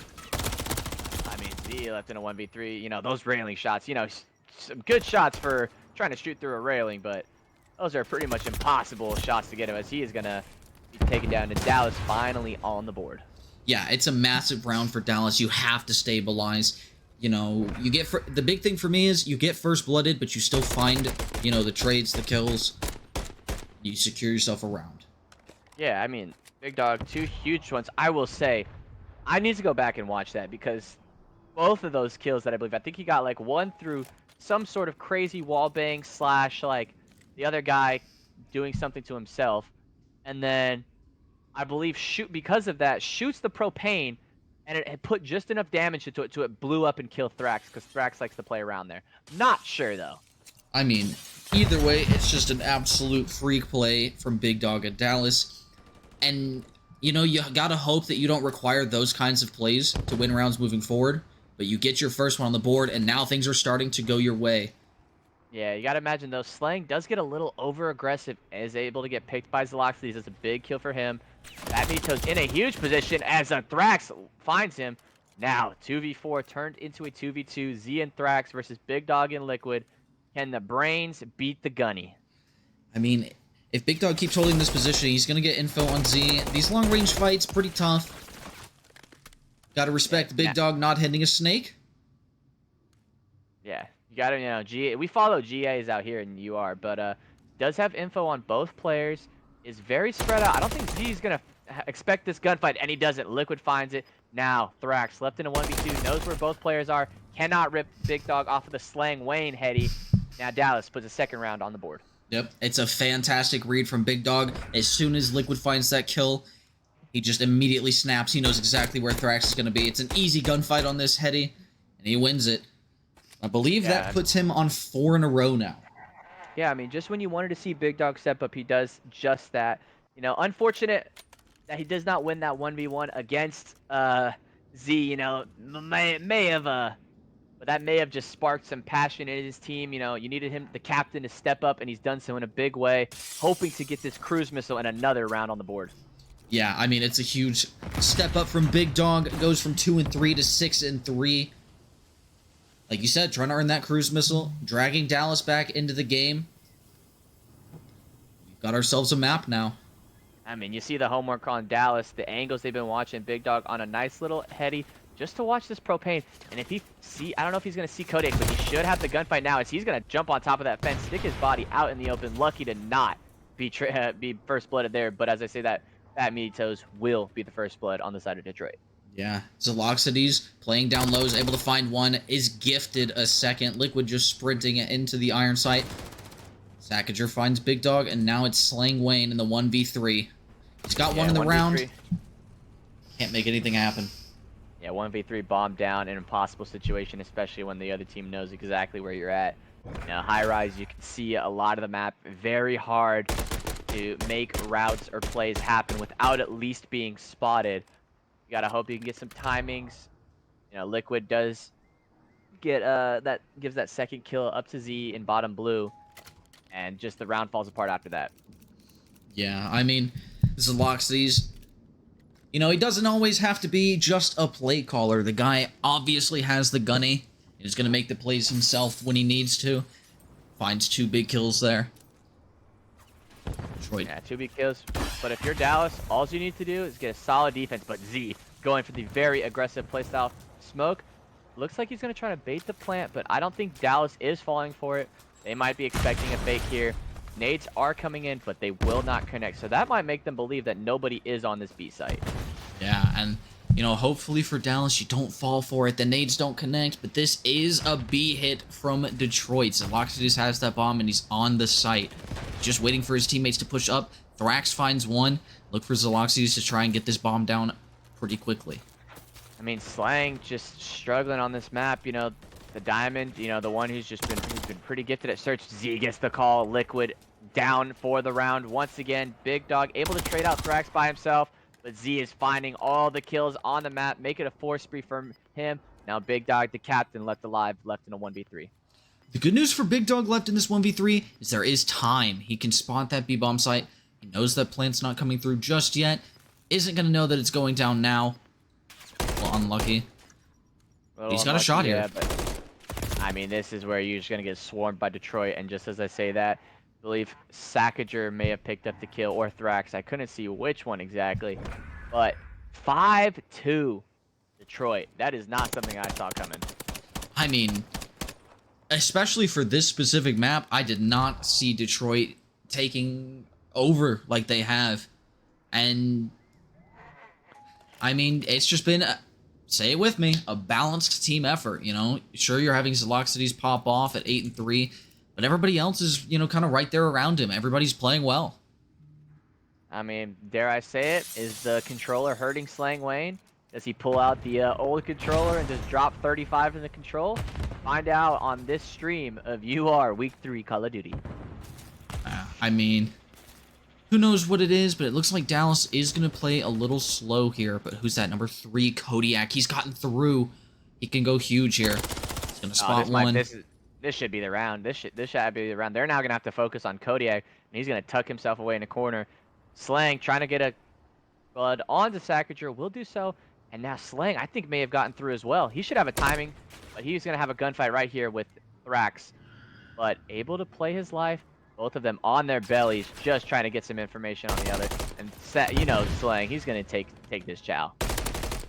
I mean, Z left in a 1v3. You know, those railing shots, you know, some good shots for trying to shoot through a railing, but those are pretty much impossible shots to get him, as he is going to be taken down, and Dallas finally on the board. Yeah, it's a massive round for Dallas. You have to stabilize. You know, you get the big thing for me is you get first blooded, but you still find, you know, the trades, the kills. You secure yourself a round. Yeah, I mean, Big Dog, 2 huge ones. I will say, I need to go back and watch that, because both of those kills that I believe, I think he got like one through some sort of crazy wall bang / like the other guy doing something to himself, and then I believe because of that shoots the propane, and it had put just enough damage into it it blew up and killed Thrax, because Thrax likes to play around there. Not sure though. I mean, either way, it's just an absolute freak play from Big Dog at Dallas. And, you know, you gotta hope that you don't require those kinds of plays to win rounds moving forward. But you get your first one on the board, and now things are starting to go your way. Yeah, you gotta imagine though, Slang does get a little over-aggressive, is able to get picked by Zaloxes. It's a big kill for him. Mito's in a huge position as Thrax finds him. Now, 2v4 turned into a 2v2. Z and Thrax versus Big Dog and Liquid. Can the brains beat the gunny? I mean, if Big Dog keeps holding this position, he's gonna get info on Z. These long-range fights, pretty tough. Gotta respect Big Dog not hitting a snake. Yeah, you gotta, you know, GA. We follow GAs out here in UR, but does have info on both players. Is very spread out. I don't think Z's gonna expect this gunfight, and he doesn't. Liquid finds it. Now, Thrax left in a 1v2, knows where both players are, cannot rip Big Dog off of the Slang Wayne heady. Now Dallas puts a second round on the board. Yep, it's a fantastic read from Big Dog. As soon as Liquid finds that kill, he just immediately snaps. He knows exactly where Thrax is going to be. It's an easy gunfight on this heady, and he wins it. I believe that puts him on 4 in a row now. Yeah, I mean, just when you wanted to see Big Dog step up, he does just that. You know, unfortunate that he does not win that 1v1 against Z. You know, but that may have just sparked some passion in his team. You know, you needed him, the captain, to step up, and he's done so in a big way, hoping to get this cruise missile and another round on the board. Yeah, I mean, it's a huge step up from Big Dog. It goes from 2 and 3 to 6 and 3. Like you said, trying to earn that cruise missile, dragging Dallas back into the game. We've got ourselves a map now. I mean, you see the homework on Dallas, the angles they've been watching. Big Dog on a nice little heady just to watch this propane. And if he I don't know if he's going to see Kodak, but he should have the gunfight now, as he's going to jump on top of that fence, stick his body out in the open. Lucky to not be first blooded there. But as I say that, Mitos will be the first blood on the side of Detroit. Yeah, Zaloxides playing down low is able to find one, is gifted a second. Liquid just sprinting into the iron sight. Sackager finds Big Dog, and now it's Slang Wayne in the 1v3. He's got one in the round. Can't make anything happen. Yeah, 1v3 bomb down, an impossible situation, especially when the other team knows exactly where you're at. Now, high rise, you can see a lot of the map. Very hard to make routes or plays happen without at least being spotted. You gotta hope you can get some timings. You know, Liquid does get that gives that second kill up to Z in bottom blue, and just the round falls apart after that. Yeah, I mean, Zaloxides, you know, he doesn't always have to be just a play caller. The guy obviously has the gunny. He's gonna make the plays himself when he needs to. Finds 2 big kills there. Detroit. Yeah, 2 big kills. But if you're Dallas, all you need to do is get a solid defense. But Z going for the very aggressive playstyle. Smoke looks like he's going to try to bait the plant, but I don't think Dallas is falling for it. They might be expecting a fake here. Nades are coming in, but they will not connect. So that might make them believe that nobody is on this B site. Yeah, and, you know, hopefully for Dallas, you don't fall for it. The nades don't connect, but this is a B hit from Detroit. Zaloxides has that bomb, and he's on the site. Just waiting for his teammates to push up. Thrax finds one. Look for Zaloxides to try and get this bomb down pretty quickly. I mean, Slang just struggling on this map. You know, the Diamond, you know, the one who's been pretty gifted at search. Z gets the call. Liquid down for the round. Once again, Big Dog able to trade out Thrax by himself, but Z is finding all the kills on the map, make it a 4 spree from him. Now Big Dog, the captain, left alive, left in a 1v3. The good news for Big Dog left in this 1v3 is there is time. He can spot that B-bomb site. He knows that plant's not coming through just yet. Isn't going to know that it's going down now. Well, unlucky. He's got a shot here. But I mean, this is where you're just going to get swarmed by Detroit. And just as I say that, I believe Sackager may have picked up the kill, or Thrax. I couldn't see which one exactly. But 5-2 Detroit. That is not something I saw coming. I mean, especially for this specific map, I did not see Detroit taking over like they have. And, I mean, it's just been, say it with me, a balanced team effort, you know? Sure, you're having Zaloxities pop off at 8-3, but everybody else is, you know, kind of right there around him. Everybody's playing well. I mean, dare I say it, is the controller hurting Slang Wayne? Does he pull out the old controller and just drop 35 in the control? Find out on this stream of UR Week 3 Call of Duty. I mean, who knows what it is, but it looks like Dallas is going to play a little slow here. But who's that? Number 3, Kodiak. He's gotten through. He can go huge here. He's going to spot one. This should be the round. This should be the round. They're now going to have to focus on Kodiak, and he's going to tuck himself away in the corner. Slang trying to get a blood onto Sackager. Will do so. And now Slang, I think, may have gotten through as well. He should have a timing, but he's going to have a gunfight right here with Thrax. But able to play his life. Both of them on their bellies, just trying to get some information on the other. And, you know, Slang, he's going to take this chow.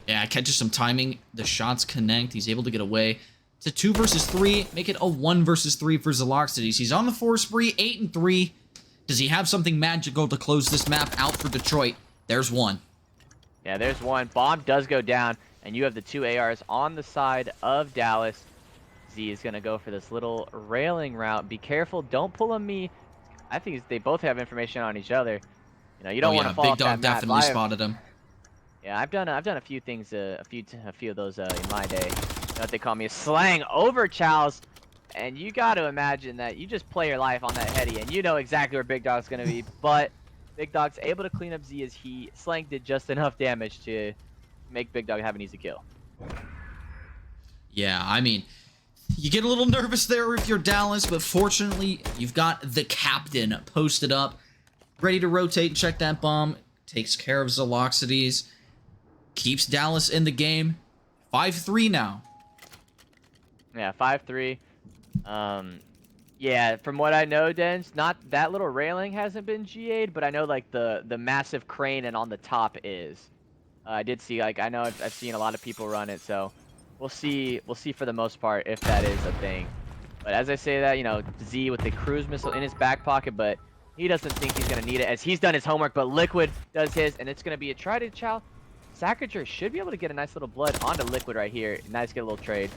Yeah, catches some timing. The shots connect. He's able to get away. It's a 2 versus 3. Make it a 1 versus 3 for Zaloxities. He's on the 4 spree, 8-3. Does he have something magical to close this map out for Detroit? There's one. Yeah, there's one. Bomb does go down, and you have the 2 ARs on the side of Dallas. Z is going to go for this little railing route. Be careful. Don't pull on me. I think they both have information on each other. You know, you don't want to fall Big off Dog that map. definitely spotted him. Yeah, I've done a few things, a few of those in my day. You know what they call me? Slang over chows. And you got to imagine that you just play your life on that heady, and you know exactly where Big Dog's going to be. But Big Dog's able to clean up Z as Slang did just enough damage to make Big Dog have an easy kill. Yeah, I mean, you get a little nervous there if you're Dallas, but fortunately, you've got the captain posted up, ready to rotate and check that bomb. Takes care of Zaloxities. Keeps Dallas in the game. 5-3 now. Yeah, 5-3. Yeah, from what I know, Dens, not that little railing hasn't been GA'd, but I know like the massive crane and on the top is. I did see, like, I know I've seen a lot of people run it, so we'll see for the most part if that is a thing. But as I say that, you know, Z with the cruise missile in his back pocket, but he doesn't think he's gonna need it as he's done his homework. But Liquid does his, and it's gonna be a try to chow. Sackager should be able to get a nice little blood onto Liquid right here. Nice, get a little trade.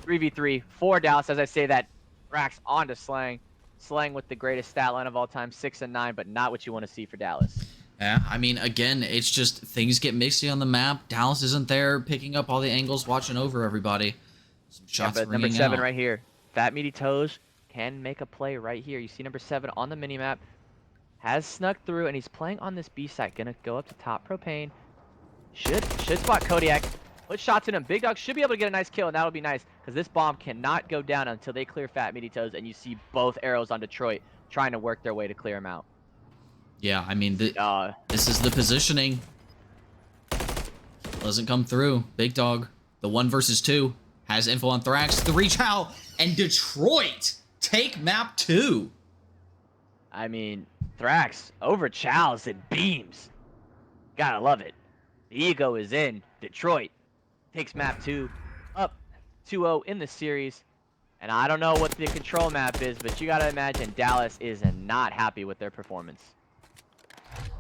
3v3 for Dallas. As I say that, Rax onto Slang. Slang with the greatest stat line of all time, 6-9, but not what you want to see for Dallas. Yeah, I mean, again, it's just things get mixy on the map. Dallas isn't there picking up all the angles, watching over everybody. Some shots but number 7 out. right here. Fat Meaty Toes can make a play right here. You see number 7 on the minimap. Has snuck through, and he's playing on this B site. Gonna go up to top propane. Should spot Kodiak. Put shots in him. Big Dog should be able to get a nice kill, and that'll be nice, because this bomb cannot go down until they clear Fat Meaty Toes, and you see both arrows on Detroit trying to work their way to clear him out. Yeah, I mean, this is the positioning. Doesn't come through. Big Dog, the 1 versus 2, has info on Thrax, the reach out, and Detroit take map 2. I mean, Thrax over Chows and beams. Gotta love it. The ego is in. Detroit takes map 2, up 2-0 in the series. And I don't know what the control map is, but you gotta imagine Dallas is not happy with their performance.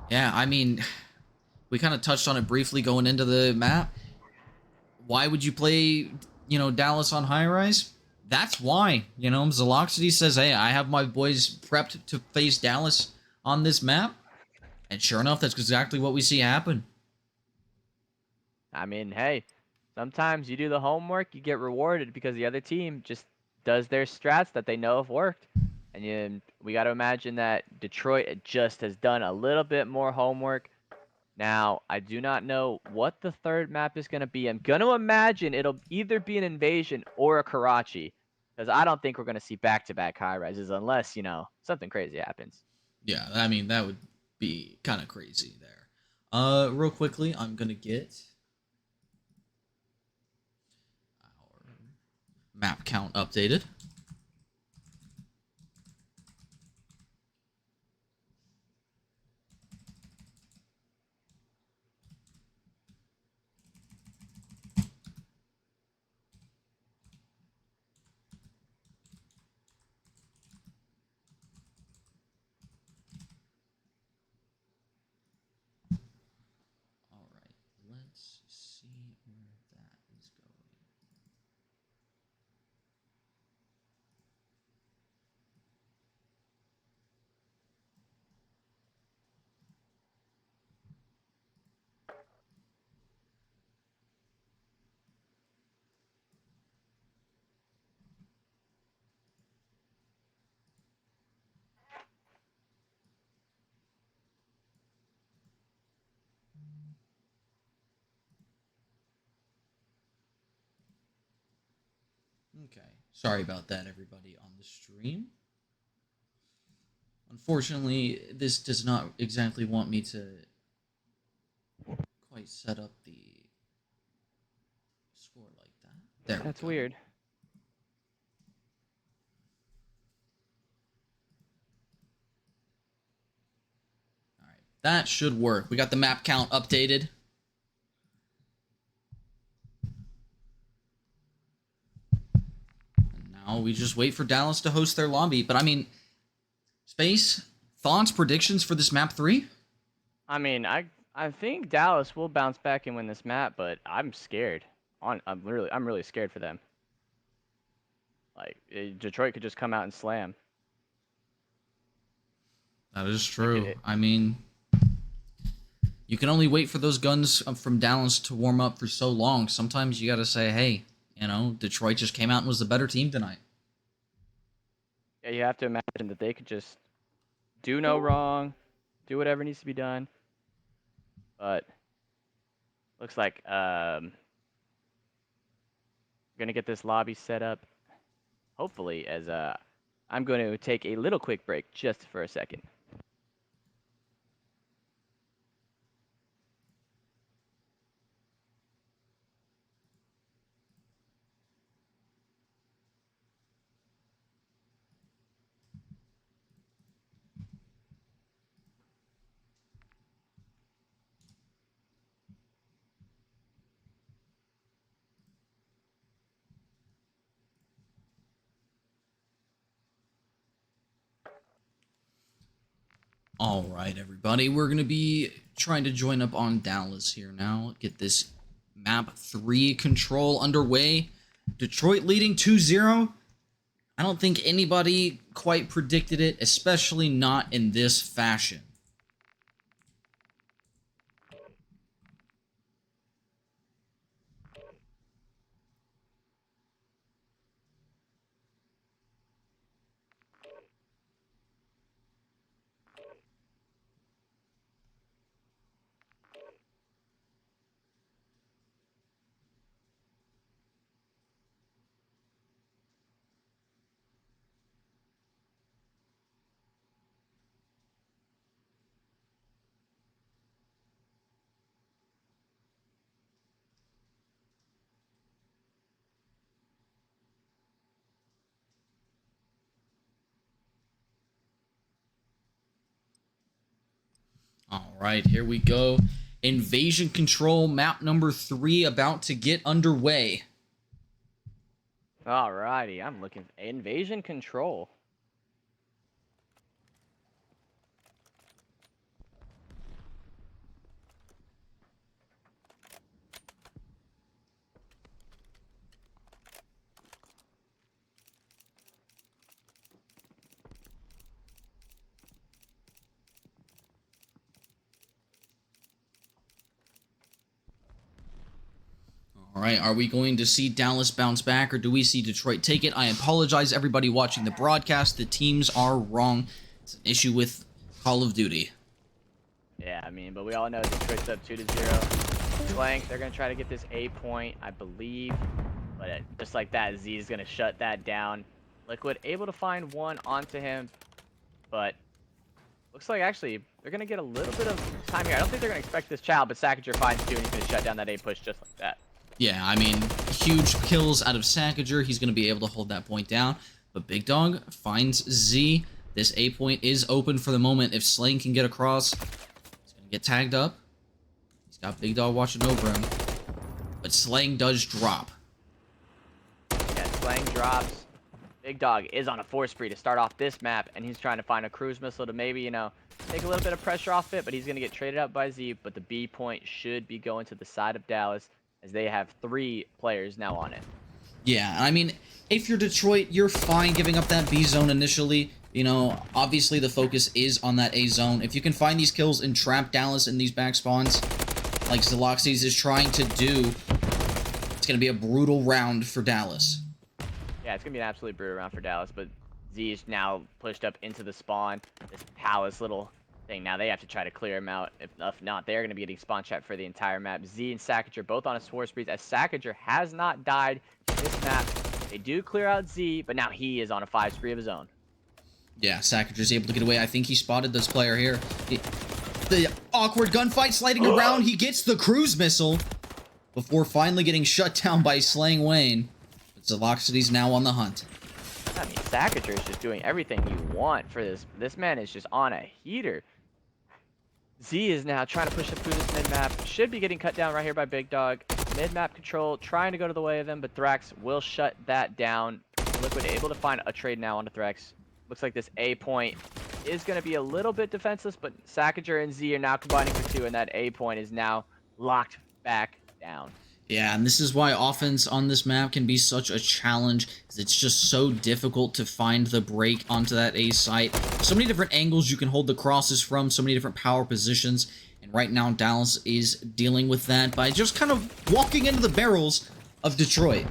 Yeah, I mean, we kind of touched on it briefly going into the map. Why would you play, you know, Dallas on high rise? That's why. You know, Zaloxity says, hey, I have my boys prepped to face Dallas on this map. And sure enough, that's exactly what we see happen. I mean, hey, sometimes you do the homework, you get rewarded because the other team just does their strats that they know have worked. And we got to imagine that Detroit just has done a little bit more homework. Now, I do not know what the third map is going to be. I'm going to imagine it'll either be an invasion or a Karachi. because I don't think we're going to see back-to-back high rises unless, you know, something crazy happens. Yeah, I mean, that would be kind of crazy there. Real quickly, I'm going to get our map count updated. All right, let's see where that is going. Okay, sorry about that, everybody on the stream. Unfortunately, this does not exactly want me to quite set up the score like that. There we go. That's weird. All right, that should work. We got the map count updated. And now we just wait for Dallas to host their lobby. But I mean, Space, thoughts, predictions for this map 3? I mean, I think Dallas will bounce back and win this map, but I'm scared. I'm really scared for them. Like, Detroit could just come out and slam. That is true. I mean, you can only wait for those guns from Dallas to warm up for so long. Sometimes you got to say, hey, you know, Detroit just came out and was the better team tonight. Yeah, you have to imagine that they could just do no wrong, do whatever needs to be done. But looks like we're gonna get this lobby set up. Hopefully, as I'm going to take a little quick break just for a second. All right, everybody. We're going to be trying to join up on Dallas here now. Get this map 3 control underway. Detroit leading 2-0. I don't think anybody quite predicted it, especially not in this fashion. All right, here we go. Invasion Control, map number 3, about to get underway. Alrighty, I'm looking for Invasion Control. All right, are we going to see Dallas bounce back, or do we see Detroit take it? I apologize, everybody watching the broadcast. The teams are wrong. It's an issue with Call of Duty. Yeah, I mean, but we all know Detroit's up 2-0. Flank, they're going to try to get this A point, I believe. But just like that, Z is going to shut that down. Liquid able to find one onto him, but looks like actually they're going to get a little bit of time here. I don't think they're going to expect this child, but Sackager finds two, and he's going to shut down that A push just like that. Yeah, I mean, huge kills out of Sackager. He's going to be able to hold that point down. But Big Dog finds Z. This A point is open for the moment. If Slang can get across, he's going to get tagged up. He's got Big Dog watching over him. But Slang does drop. Yeah, Slang drops. Big Dog is on a force spree to start off this map, and he's trying to find a cruise missile to maybe, take a little bit of pressure off it, but he's going to get traded up by Z. But the B point should be going to the side of Dallas, as they have 3 players now on it. Yeah, I mean, if you're Detroit, you're fine giving up that B zone initially. Obviously the focus is on that A zone. If you can find these kills and trap Dallas in these back spawns, like Zaloxes is trying to do, it's going to be a brutal round for Dallas. Yeah, it's going to be an absolutely brutal round for Dallas, but Z is now pushed up into the spawn. This palace little thing. Now they have to try to clear him out. If not, they're going to be getting spawn trapped for the entire map. Z and Sackager both on a force spree, as Sackager has not died this map. They do clear out Z, but now he is on a 5 spree of his own. Yeah, Sackager's able to get away. I think he spotted this player here. The awkward gunfight sliding around. He gets the cruise missile before finally getting shut down by Slang Wayne. But Zaloxity's now on the hunt. I mean, Sackager is just doing everything you want for this. This man is just on a heater. Z is now trying to push up through this mid-map. Should be getting cut down right here by Big Dog. Mid-map control, trying to go to the way of them, but Thrax will shut that down. Liquid able to find a trade now onto Thrax. Looks like this A point is going to be a little bit defenseless, but Sackager and Z are now combining for 2, and that A point is now locked back down. Yeah, and this is why offense on this map can be such a challenge, because it's just so difficult to find the break onto that A site. So many different angles you can hold the crosses from, so many different power positions, and right now Dallas is dealing with that by just kind of walking into the barrels of Detroit.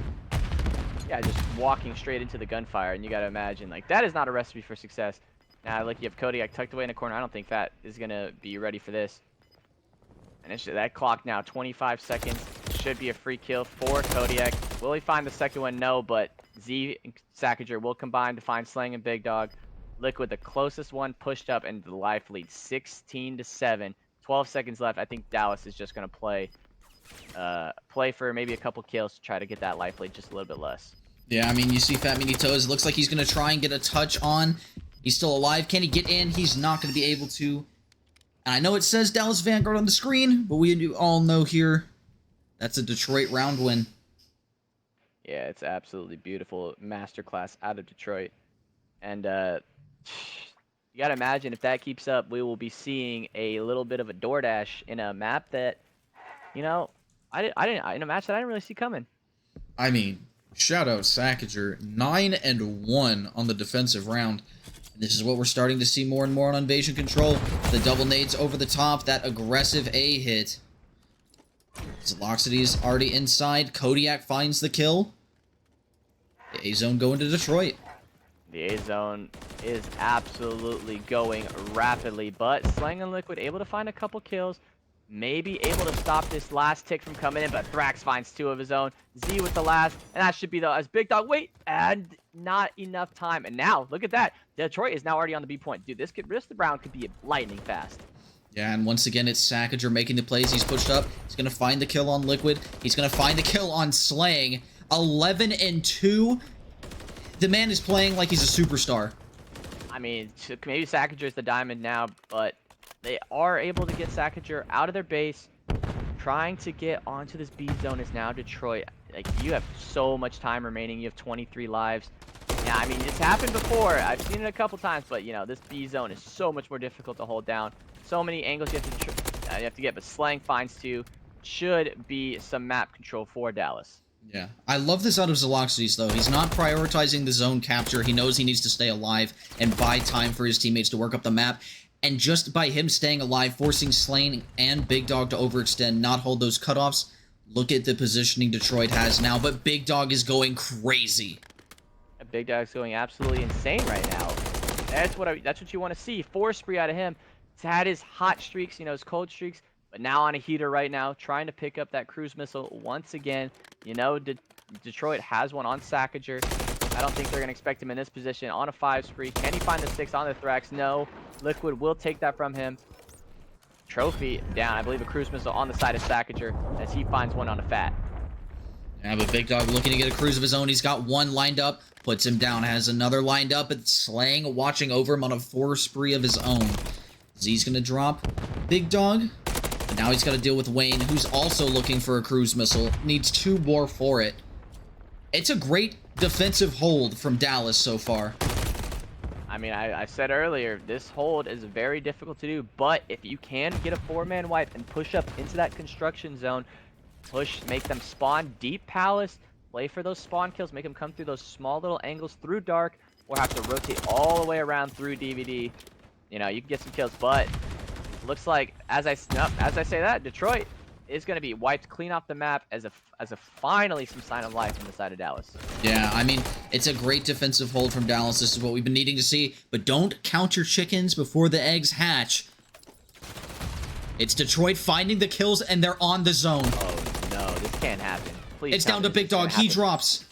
Yeah, just walking straight into the gunfire, and you gotta imagine, like, that is not a recipe for success. Now, like, you have Kodiak tucked away in the corner. I don't think that is gonna be ready for this. And it's that clock now, 25 seconds. Should be a free kill for Kodiak. Will he find the second one? No, but Z and Sackager will combine to find Slang and Big Dog. Liquid, the closest one, pushed up, and the life lead 16-7. 12 seconds left. I think Dallas is just gonna play for maybe a couple kills to try to get that life lead just a little bit less. Yeah, I mean, you see Fat Meaty Toes. It looks like he's going to try and get a touch on. He's still alive. Can he get in? He's not going to be able to. And I know it says Dallas Vanguard on the screen, but we all know here that's a Detroit round win. Yeah, it's absolutely beautiful. Masterclass out of Detroit. And you got to imagine if that keeps up, we will be seeing a little bit of a DoorDash in a map that, in a match that I didn't really see coming. I mean, shout out Sackager, 9-1 on the defensive round. And this is what we're starting to see more and more on Invasion Control. The double nades over the top, that aggressive A hit. Zaloxity's already inside. Kodiak finds the kill. The A zone going to Detroit. The A zone is absolutely going rapidly, but Slang and Liquid able to find a couple kills. Maybe able to stop this last tick from coming in, but Thrax finds 2 of his own. Z with the last, and that should be as Big Dog. Wait, and not enough time. And now, look at that. Detroit is now already on the B point. Dude, this round could be lightning fast. Yeah, and once again, it's Sackager making the plays. He's pushed up. He's going to find the kill on Liquid. He's going to find the kill on Slang. 11-2. The man is playing like he's a superstar. I mean, maybe Sackager is the diamond now, but they are able to get Sackager out of their base. Trying to get onto this B zone is now Detroit. Like, you have so much time remaining. You have 23 lives. Yeah, I mean, it's happened before. I've seen it a couple times, but, this B zone is so much more difficult to hold down. So many angles you have to get, but Slang finds 2. Should be some map control for Dallas. Yeah. I love this out of Zaloxities, though. He's not prioritizing the zone capture. He knows he needs to stay alive and buy time for his teammates to work up the map. And just by him staying alive, forcing Slang and Big Dog to overextend, not hold those cutoffs. Look at the positioning Detroit has now, but Big Dog is going crazy. Big Dog's going absolutely insane right now. That's what you want to see. 4 spree out of him. He's had his hot streaks, his cold streaks. But now on a heater right now, trying to pick up that cruise missile once again. You know, Detroit has one on Sackager. I don't think they're going to expect him in this position on a 5 spree. Can he find the 6 on the Thrax? No. Liquid will take that from him. Trophy down. I believe a cruise missile on the side of Sackager as he finds one on a Fat. Yeah, but Big Dog looking to get a cruise of his own. He's got one lined up, puts him down, has another lined up, and Slang watching over him on a 4 spree of his own. Z's going to drop Big Dog. But now he's got to deal with Wayne, who's also looking for a cruise missile. Needs 2 more for it. It's a great defensive hold from Dallas so far. I mean, I said earlier, this hold is very difficult to do, but if you can get a 4-man wipe and push up into that construction zone, make them spawn deep palace, play for those spawn kills, make them come through those small little angles through dark, or have to rotate all the way around through DVD. You know, you can get some kills, but looks like as I say that, Detroit is going to be wiped clean off the map as a finally some sign of life from the side of Dallas. Yeah, I mean, it's a great defensive hold from Dallas. This is what we've been needing to see, but don't count your chickens before the eggs hatch. It's Detroit finding the kills, and they're on the zone. Oh no, this can't happen. Please. It's down to Big Dog. He drops.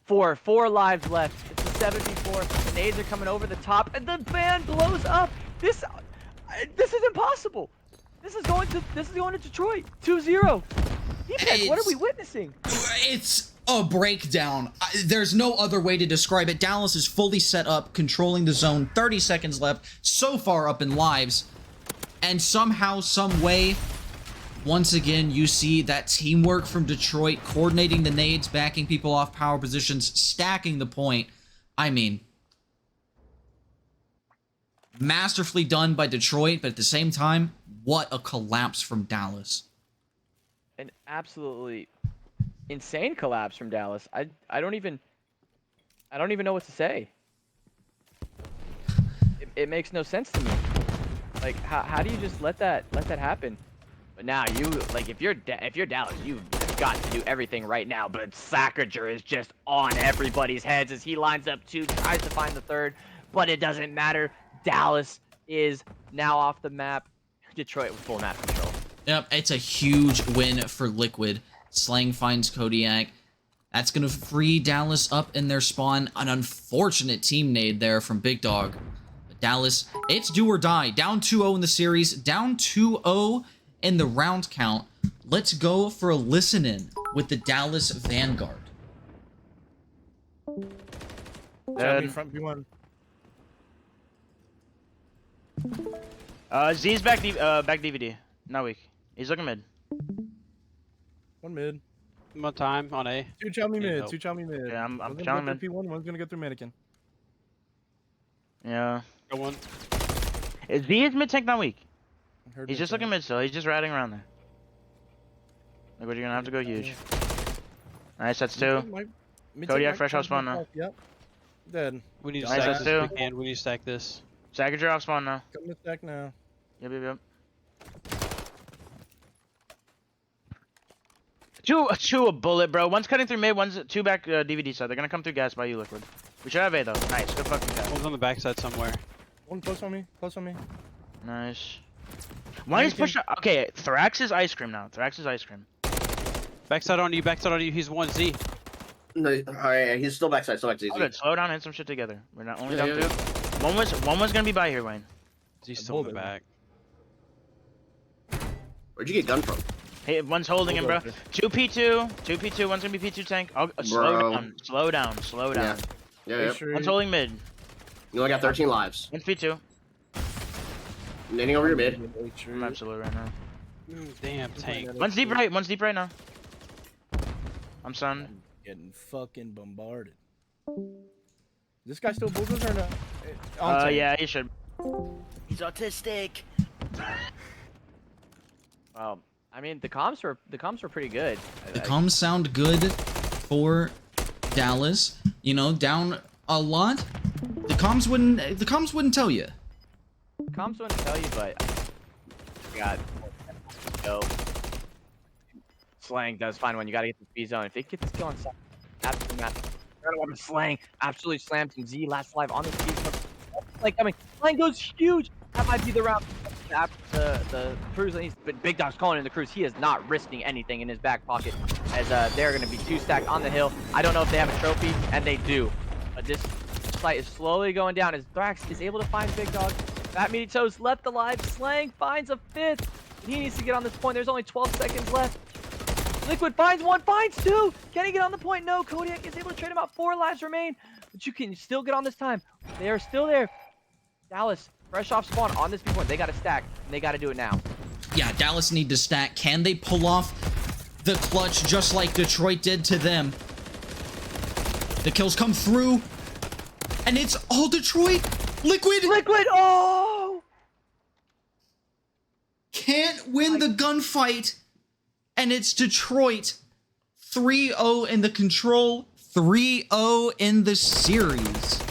Four lives left. It's a 74. The nades are coming over the top, and the van blows up. This is impossible. This is going to Detroit. 2-0. Defense, what are we witnessing? It's a breakdown. There's no other way to describe it. Dallas is fully set up, controlling the zone. 30 seconds left. So far up in lives. And somehow, some way, once again, you see that teamwork from Detroit, coordinating the nades, backing people off power positions, stacking the point. I mean, masterfully done by Detroit, but at the same time, what a collapse from Dallas. An absolutely insane collapse from Dallas. I don't even know what to say. It makes no sense to me. Like, how do you just let that happen? But now if you're Dallas, you've got to do everything right now. But Sackager is just on everybody's heads as he lines up 2, tries to find the 3rd, but it doesn't matter. Dallas is now off the map. Detroit with full map control. Yep, it's a huge win for Liquid. Slang finds Kodiak. That's going to free Dallas up in their spawn. An unfortunate team nade there from Big Dog. But Dallas, it's do or die. Down 2-0 in the series. Down 2-0 in the round count. Let's go for a listen-in with the Dallas Vanguard. Front B1. Z's back DVD. Not weak. He's looking mid. One mid. One time on A. 2 chow me mid. 2 chow me mid. Yeah, I'm one's chowing gonna mid. go through P1, one's gonna go through mannequin. Yeah. Got one. Z is mid tank not weak. Heard He's mid just tank. looking mid still. He's just riding around there. Like, what, you're gonna have to go huge. Nice, that's 2. Kodiak fresh off spawn now. Yep. Dead. We need to Nice, stack that's this if 2. we can. We need to stack this. Sackager off spawn now. Come to stack now. Yep. Two a bullet, bro. One's cutting through mid, one's 2 back DVD side. They're gonna come through gas by you, Liquid. We should have A though. Nice, good fucking guy. One's on the backside somewhere. One close on me. Close on me. Nice. One is pushing. Okay, Thrax is ice cream now. Thrax is ice cream. Backside on you. Backside on you. He's 1Z. No, alright, he's still backside, still backside. Oh, good. Slow down, hit some shit together. We're not only Yeah, down yeah, 2. One was gonna be by here, Wayne. He's still in the back. Where'd you get gun from? Hey, one's holding him, bro. 2 P2, one's gonna be P2 tank. Oh, slow down. Yeah. One's holding mid. You only got 13 lives. One's P2. Nading over your mid. I'm absolutely right now. Damn tank. One's deep right now. I'm stunned. Getting fucking bombarded. This guy still bulldozer or no? Yeah, he should. He's autistic. Well, I mean, the comms were pretty good. The comms sound good for Dallas. You know, down a lot. The comms wouldn't tell you. Comms wouldn't tell you, but got go. Slang does find one. You gotta get the B zone. If they get this kill on side, absolutely not. Slang absolutely slams him. Z last live on the speed zone. Like, I mean, Slang goes huge. That might be the round. the cruise, but Big Dog's calling in the cruise. He is not risking anything in his back pocket, as they're going to be 2 stacked on the hill. I don't know if they have a trophy, and they do. But this fight is slowly going down as Thrax is able to find Big Dog. Fat Meaty Toes left alive. Slang finds a 5th. He needs to get on this point. There's only 12 seconds left. Liquid finds 1, finds 2. Can he get on the point? No. Kodiak is able to trade him out. 4 lives remain, but you can still get on this time. They are still there. Dallas, fresh off spawn on this B1. They got to stack, and they got to do it now. Yeah, Dallas need to stack. Can they pull off the clutch just like Detroit did to them? The kills come through, and it's all Detroit. Liquid! Liquid! Oh! Can't win the gunfight, and it's Detroit. 3-0 in the control, 3-0 in the series.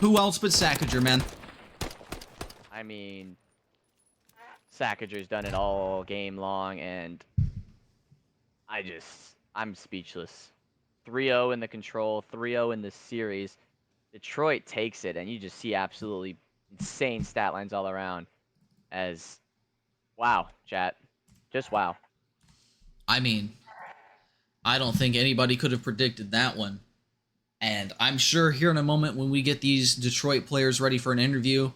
Who else but Sackager, man? I mean, Sackager's done it all game long, and I'm speechless. 3-0 in the control, 3-0 in the series. Detroit takes it, and you just see absolutely insane stat lines all around. As, wow, chat. Just wow. I mean, I don't think anybody could have predicted that one. And I'm sure here in a moment when we get these Detroit players ready for an interview,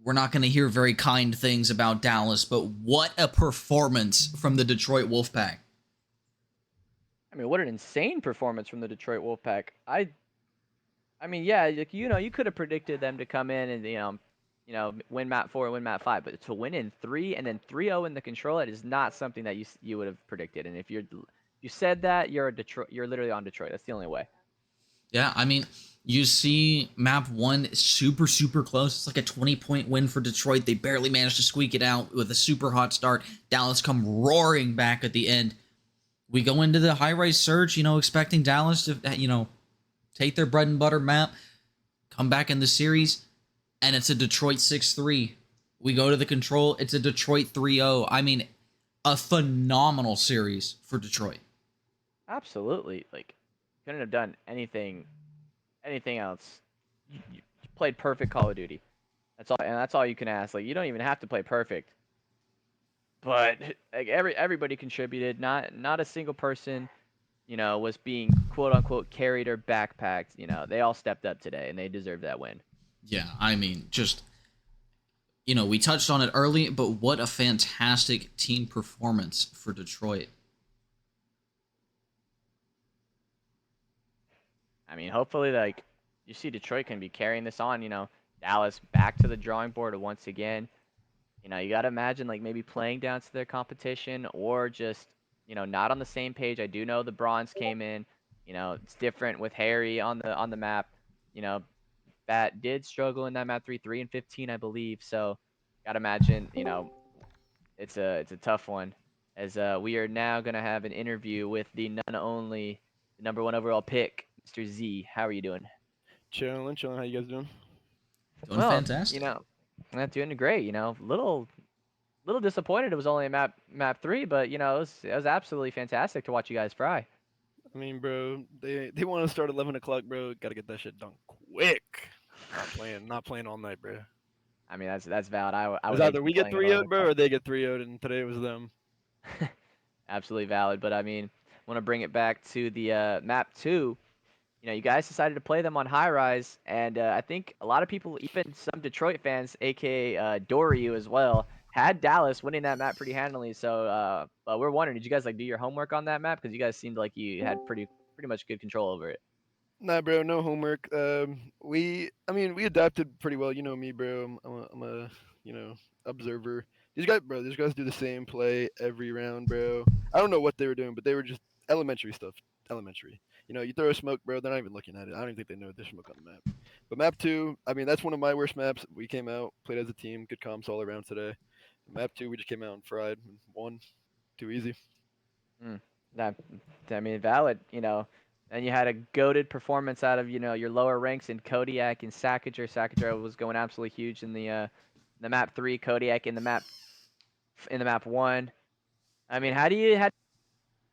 we're not going to hear very kind things about Dallas, but what a performance from the Detroit Wolfpack. I mean, what an insane performance from the Detroit Wolfpack. I mean, yeah, like, you could have predicted them to come in and, win map 4 and win map 5, but to win in 3 and then 3-0 in the control, it is not something that you would have predicted. And if you said that, you're literally on Detroit. That's the only way. Yeah, I mean, you see map 1 super, super close. It's like a 20-point win for Detroit. They barely managed to squeak it out with a super hot start. Dallas come roaring back at the end. We go into the high-rise surge, expecting Dallas to, take their bread and butter map, come back in the series, and it's a Detroit 6-3. We go to the control, it's a Detroit 3-0. I mean, a phenomenal series for Detroit. Absolutely. Like, couldn't have done anything else. You played perfect Call of Duty. That's all, and that's all you can ask. Like, you don't even have to play perfect. But like everybody contributed. Not a single person, was being quote unquote carried or backpacked. They all stepped up today, and they deserve that win. Yeah, I mean, just we touched on it early, but what a fantastic team performance for Detroit. I mean, hopefully, like, you see Detroit can be carrying this on. Dallas back to the drawing board once again. You got to imagine, like, maybe playing down to their competition or just, not on the same page. I do know the bronze came in. It's different with Harry on the map. Bat did struggle in that map 3 and 15, I believe. So, got to imagine, it's a tough one. As we are now going to have an interview with the none only, the #1 overall pick, Mr. Z. How are you doing? Chilling. How you guys doing? Doing fantastic. Not doing great. Little disappointed it was only a map 3, but it was absolutely fantastic to watch you guys fry. I mean, bro, they want to start 11 o'clock, bro. Got to get that shit done quick. Not playing all night, bro. I mean, that's valid. I was either we get 3-0'd, bro, or they get 3-0'd, and today it was them. Absolutely valid, but I mean, want to bring it back to the map 2. You guys decided to play them on high rise, and I think a lot of people, even some Detroit fans, aka Doryu as well, had Dallas winning that map pretty handily. So we're wondering, did you guys do your homework on that map? Because you guys seemed like you had pretty much good control over it. Nah, bro, no homework. We adapted pretty well. You know me, bro. I'm a observer. These guys do the same play every round, bro. I don't know what they were doing, but they were just elementary stuff. Elementary. You throw a smoke, bro, they're not even looking at it. I don't even think they know there's smoke on the map. But map 2, I mean, that's one of my worst maps. We came out, played as a team, good comms all around today. Map 2, we just came out and fried. Won. Too easy. Valid, And you had a goated performance out of, your lower ranks in Kodiak and Sackager. Sackager was going absolutely huge in the map 3, Kodiak in the map 1. I mean, how do you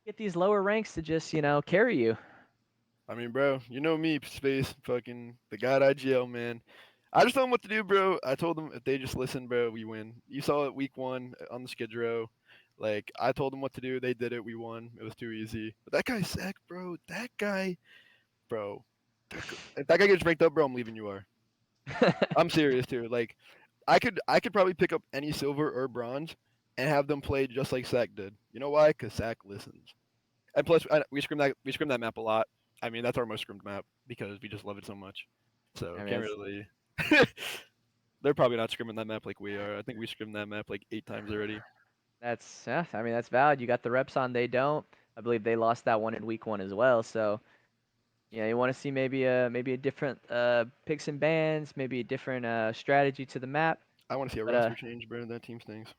get these lower ranks to just, carry you? I mean, bro, you know me, Space, fucking the God IGL, man. I just told them what to do, bro. I told them if they just listen, bro, we win. You saw it week 1 on the Skid Row. Like, I told them what to do. They did it. We won. It was too easy. But that guy Sack, bro. That guy, bro. If that guy gets ranked up, bro, I'm leaving UR. I'm serious, too. Like, I could probably pick up any silver or bronze and have them play just like Sack did. You know why? Because Sack listens. And plus, we scrim that map a lot. I mean, that's our most scrimmed map because we just love it so much. So I mean, can't it's- really. They're probably not scrimming that map like we are. I think we scrimmed that map like 8 times already. That's yeah. I mean, that's valid. You got the reps on. They don't. I believe they lost that one in week 1 as well. So yeah, you want to see maybe a different picks and bans, maybe a different strategy to the map. I want to see a But, roster change, bro. That team stinks.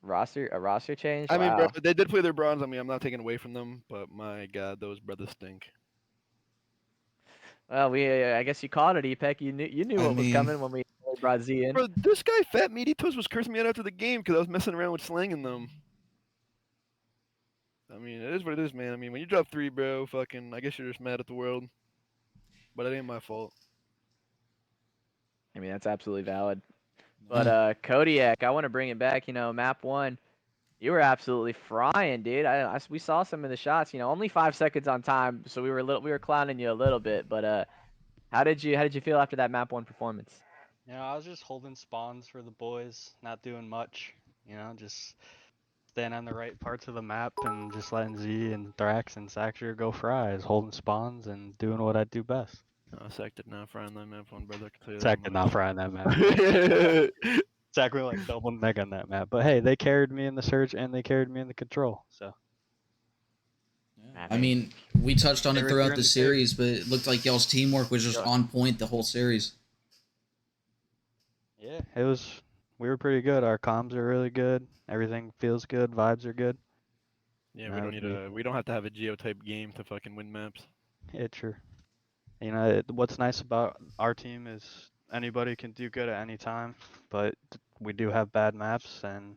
A roster change. I mean, bro, Wow. they did play their bronze. I mean, I'm not taking away from them, but my God, those brothers stink. Well, I guess you called it, EPEC. You knew I what was mean- coming when we brought Z in. Bro, this guy Fat Meaty Toast was cursing me out after the game because I was messing around with slanging them. I mean, it is what it is, man. I mean, when you drop 3, bro, fucking, I guess you're just mad at the world. But it ain't my fault. I mean, that's absolutely valid. But Kodiak, I want to bring it back. Map 1, you were absolutely frying, dude. We saw some of the shots. Only 5 seconds on time, so we were clowning you a little bit. But how did you feel after that map 1 performance? I was just holding spawns for the boys, not doing much. Just staying on the right parts of the map and just letting Z and Thrax and Saxer go fries, holding spawns and doing what I do best. No, Sack did not fry on that map one, brother. I can tell you Sack that did not fry on that map. much. Sack went like double neg on that map. But hey, they carried me in the search and they carried me in the control. So I mean, we touched on it They're throughout in the the series, but it looked like y'all's teamwork was just on point the whole series. yeah, we were pretty good. Our comms are really good. Everything feels good. Vibes are good. Yeah, That would be- we don't have to have a geotype game to fucking win maps. Yeah, true. What's nice about our team is anybody can do good at any time, but we do have bad maps, and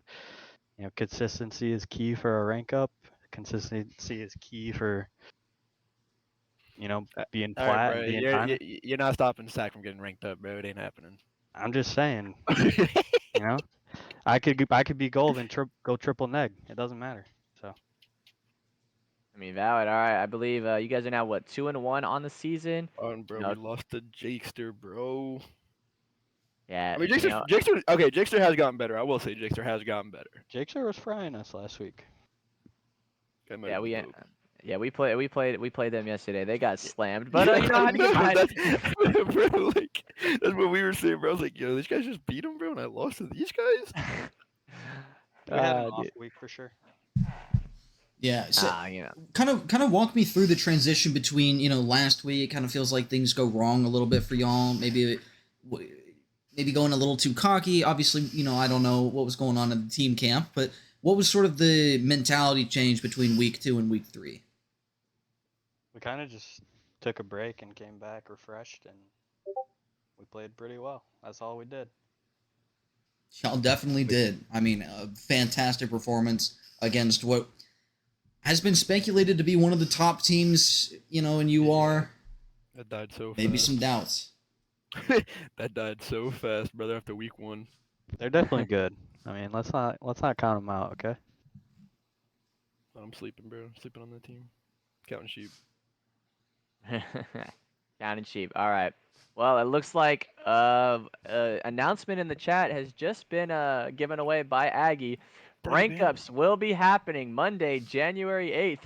consistency is key for a rank up. Consistency is key for being All right, flat bro. and being You're, time. you're not stopping Sack from getting ranked up, bro. It ain't happening. I'm just saying, I could be gold and go triple neg. It doesn't matter. So I mean, valid. All right, I believe you guys are now what 2-1 on the season. Bro, No. we lost to Jakester, bro. Yeah. I mean, Jakester has gotten better. I will say Jakester has gotten better. Jakester was frying us last week. That might Yeah, have we been dope. yeah we played them yesterday. They got slammed, but I had to give bro, like, that's what we were saying, bro. I was like, yo, these guys just beat him, bro, and I lost to these guys. We had an off dude. week for sure. Yeah, so you know. kind of walk me through the transition between last week. It kind of feels like things go wrong a little bit for y'all. Maybe going a little too cocky. Obviously, I don't know what was going on in the team camp, but what was sort of the mentality change between week 2 and week 3? We kind of just took a break and came back refreshed, and we played pretty well. That's all we did. Y'all definitely did. I mean, a fantastic performance against what has been speculated to be one of the top teams, and you are That died so fast. maybe some doubts. That died so fast, brother, after week 1. They're definitely good. I mean, let's not count them out, okay? I'm sleeping, bro. Sleeping on that team. Counting sheep. Counting sheep. All right. Well, it looks like announcement in the chat has just been given away by Aggie. Rank ups will be happening Monday, January 8th.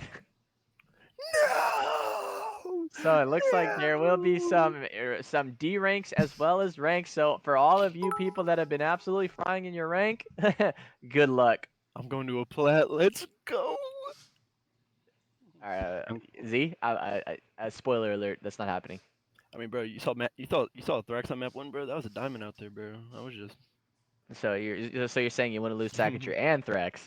No! So it looks like there will be some D ranks as well as ranks. So for all of you people that have been absolutely frying in your rank, good luck. I'm going to a plat. Let's go. All right, Z. Spoiler alert. That's not happening. I mean, bro, you saw Thrax on map 1, bro. That was a diamond out there, bro. I was just. So you're saying you want to lose Sacature and Thrax?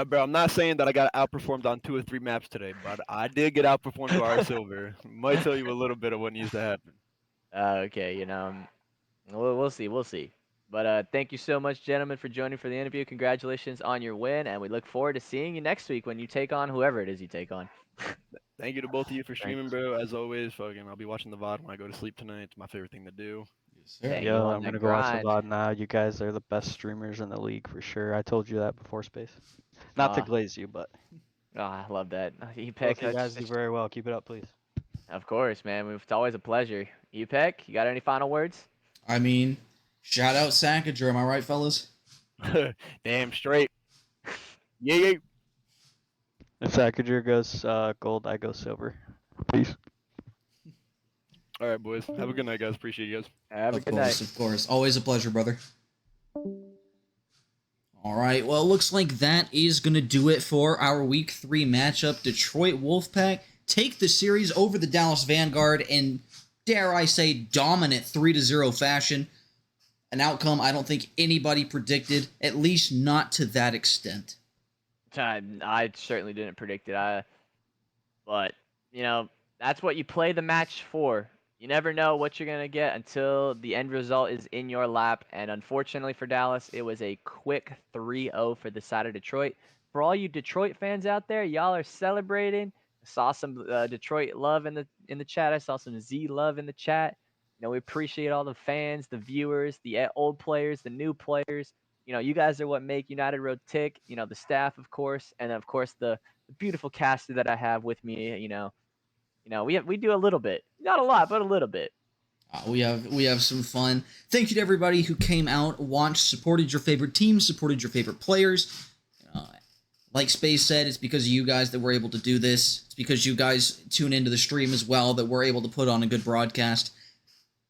Bro, I'm not saying that I got outperformed on 2 or 3 maps today, but I did get outperformed to our silver. Might tell you a little bit of what needs to happen. Okay, we'll see. But thank you so much, gentlemen, for joining for the interview. Congratulations on your win, and we look forward to seeing you next week when you take on whoever it is you take on. Thank you to both of you for streaming, bro. As always, fucking, I'll be watching the VOD when I go to sleep tonight. It's my favorite thing to do. Yeah, you Yeah, on I'm that gonna go watch the grind. VOD now. You guys are the best streamers in the league for sure. I told you that before Space. Not to Aw. glaze you, but Oh, I love that. both EPEC, you guys do very well. Keep it up, please. of course, man. It's always a pleasure. EPEC, you got any final words? I mean, shout out Sackager, am I right, fellas? Damn straight. Yeah, yeah. If Sackager goes gold, I go silver. Peace. All right, boys. Have a good night, guys. Appreciate you guys. Have a Of good course, night. of course. Always a pleasure, brother. All right, well, it looks like that is going to do it for our Week 3 matchup. Detroit Wolfpack take the series over the Dallas Vanguard in, dare I say, dominant 3-0 fashion. An outcome I don't think anybody predicted, at least not to that extent. I certainly didn't predict it. But you know, that's what you play the match for. You never know what you're gonna get until the end result is in your lap. And unfortunately for Dallas, it was a quick 3-0 for the side of Detroit. For all you Detroit fans out there, y'all are celebrating. I saw some Detroit love in the chat. I saw some Z love in the chat. You know, we appreciate all the fans, the viewers, the old players, the new players. You know, you guys are what make United Road tick. You know, the staff, of course, and of course the beautiful caster that I have with me. We do a little bit, not a lot, but a little bit. We have some fun. Thank you to everybody who came out, watched, supported your favorite teams, supported your favorite players. Like Space said, it's because of you guys that we're able to do this. It's because you guys tune into the stream as well that we're able to put on a good broadcast.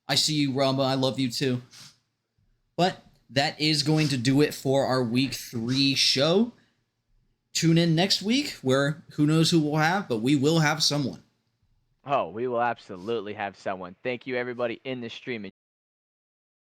I see you, Rumba. I love you too. But that is going to do it for our Week 3 show. Tune in next week where who knows who we'll have, but we will have someone. Oh, we will absolutely have someone. Thank you, everybody in the stream.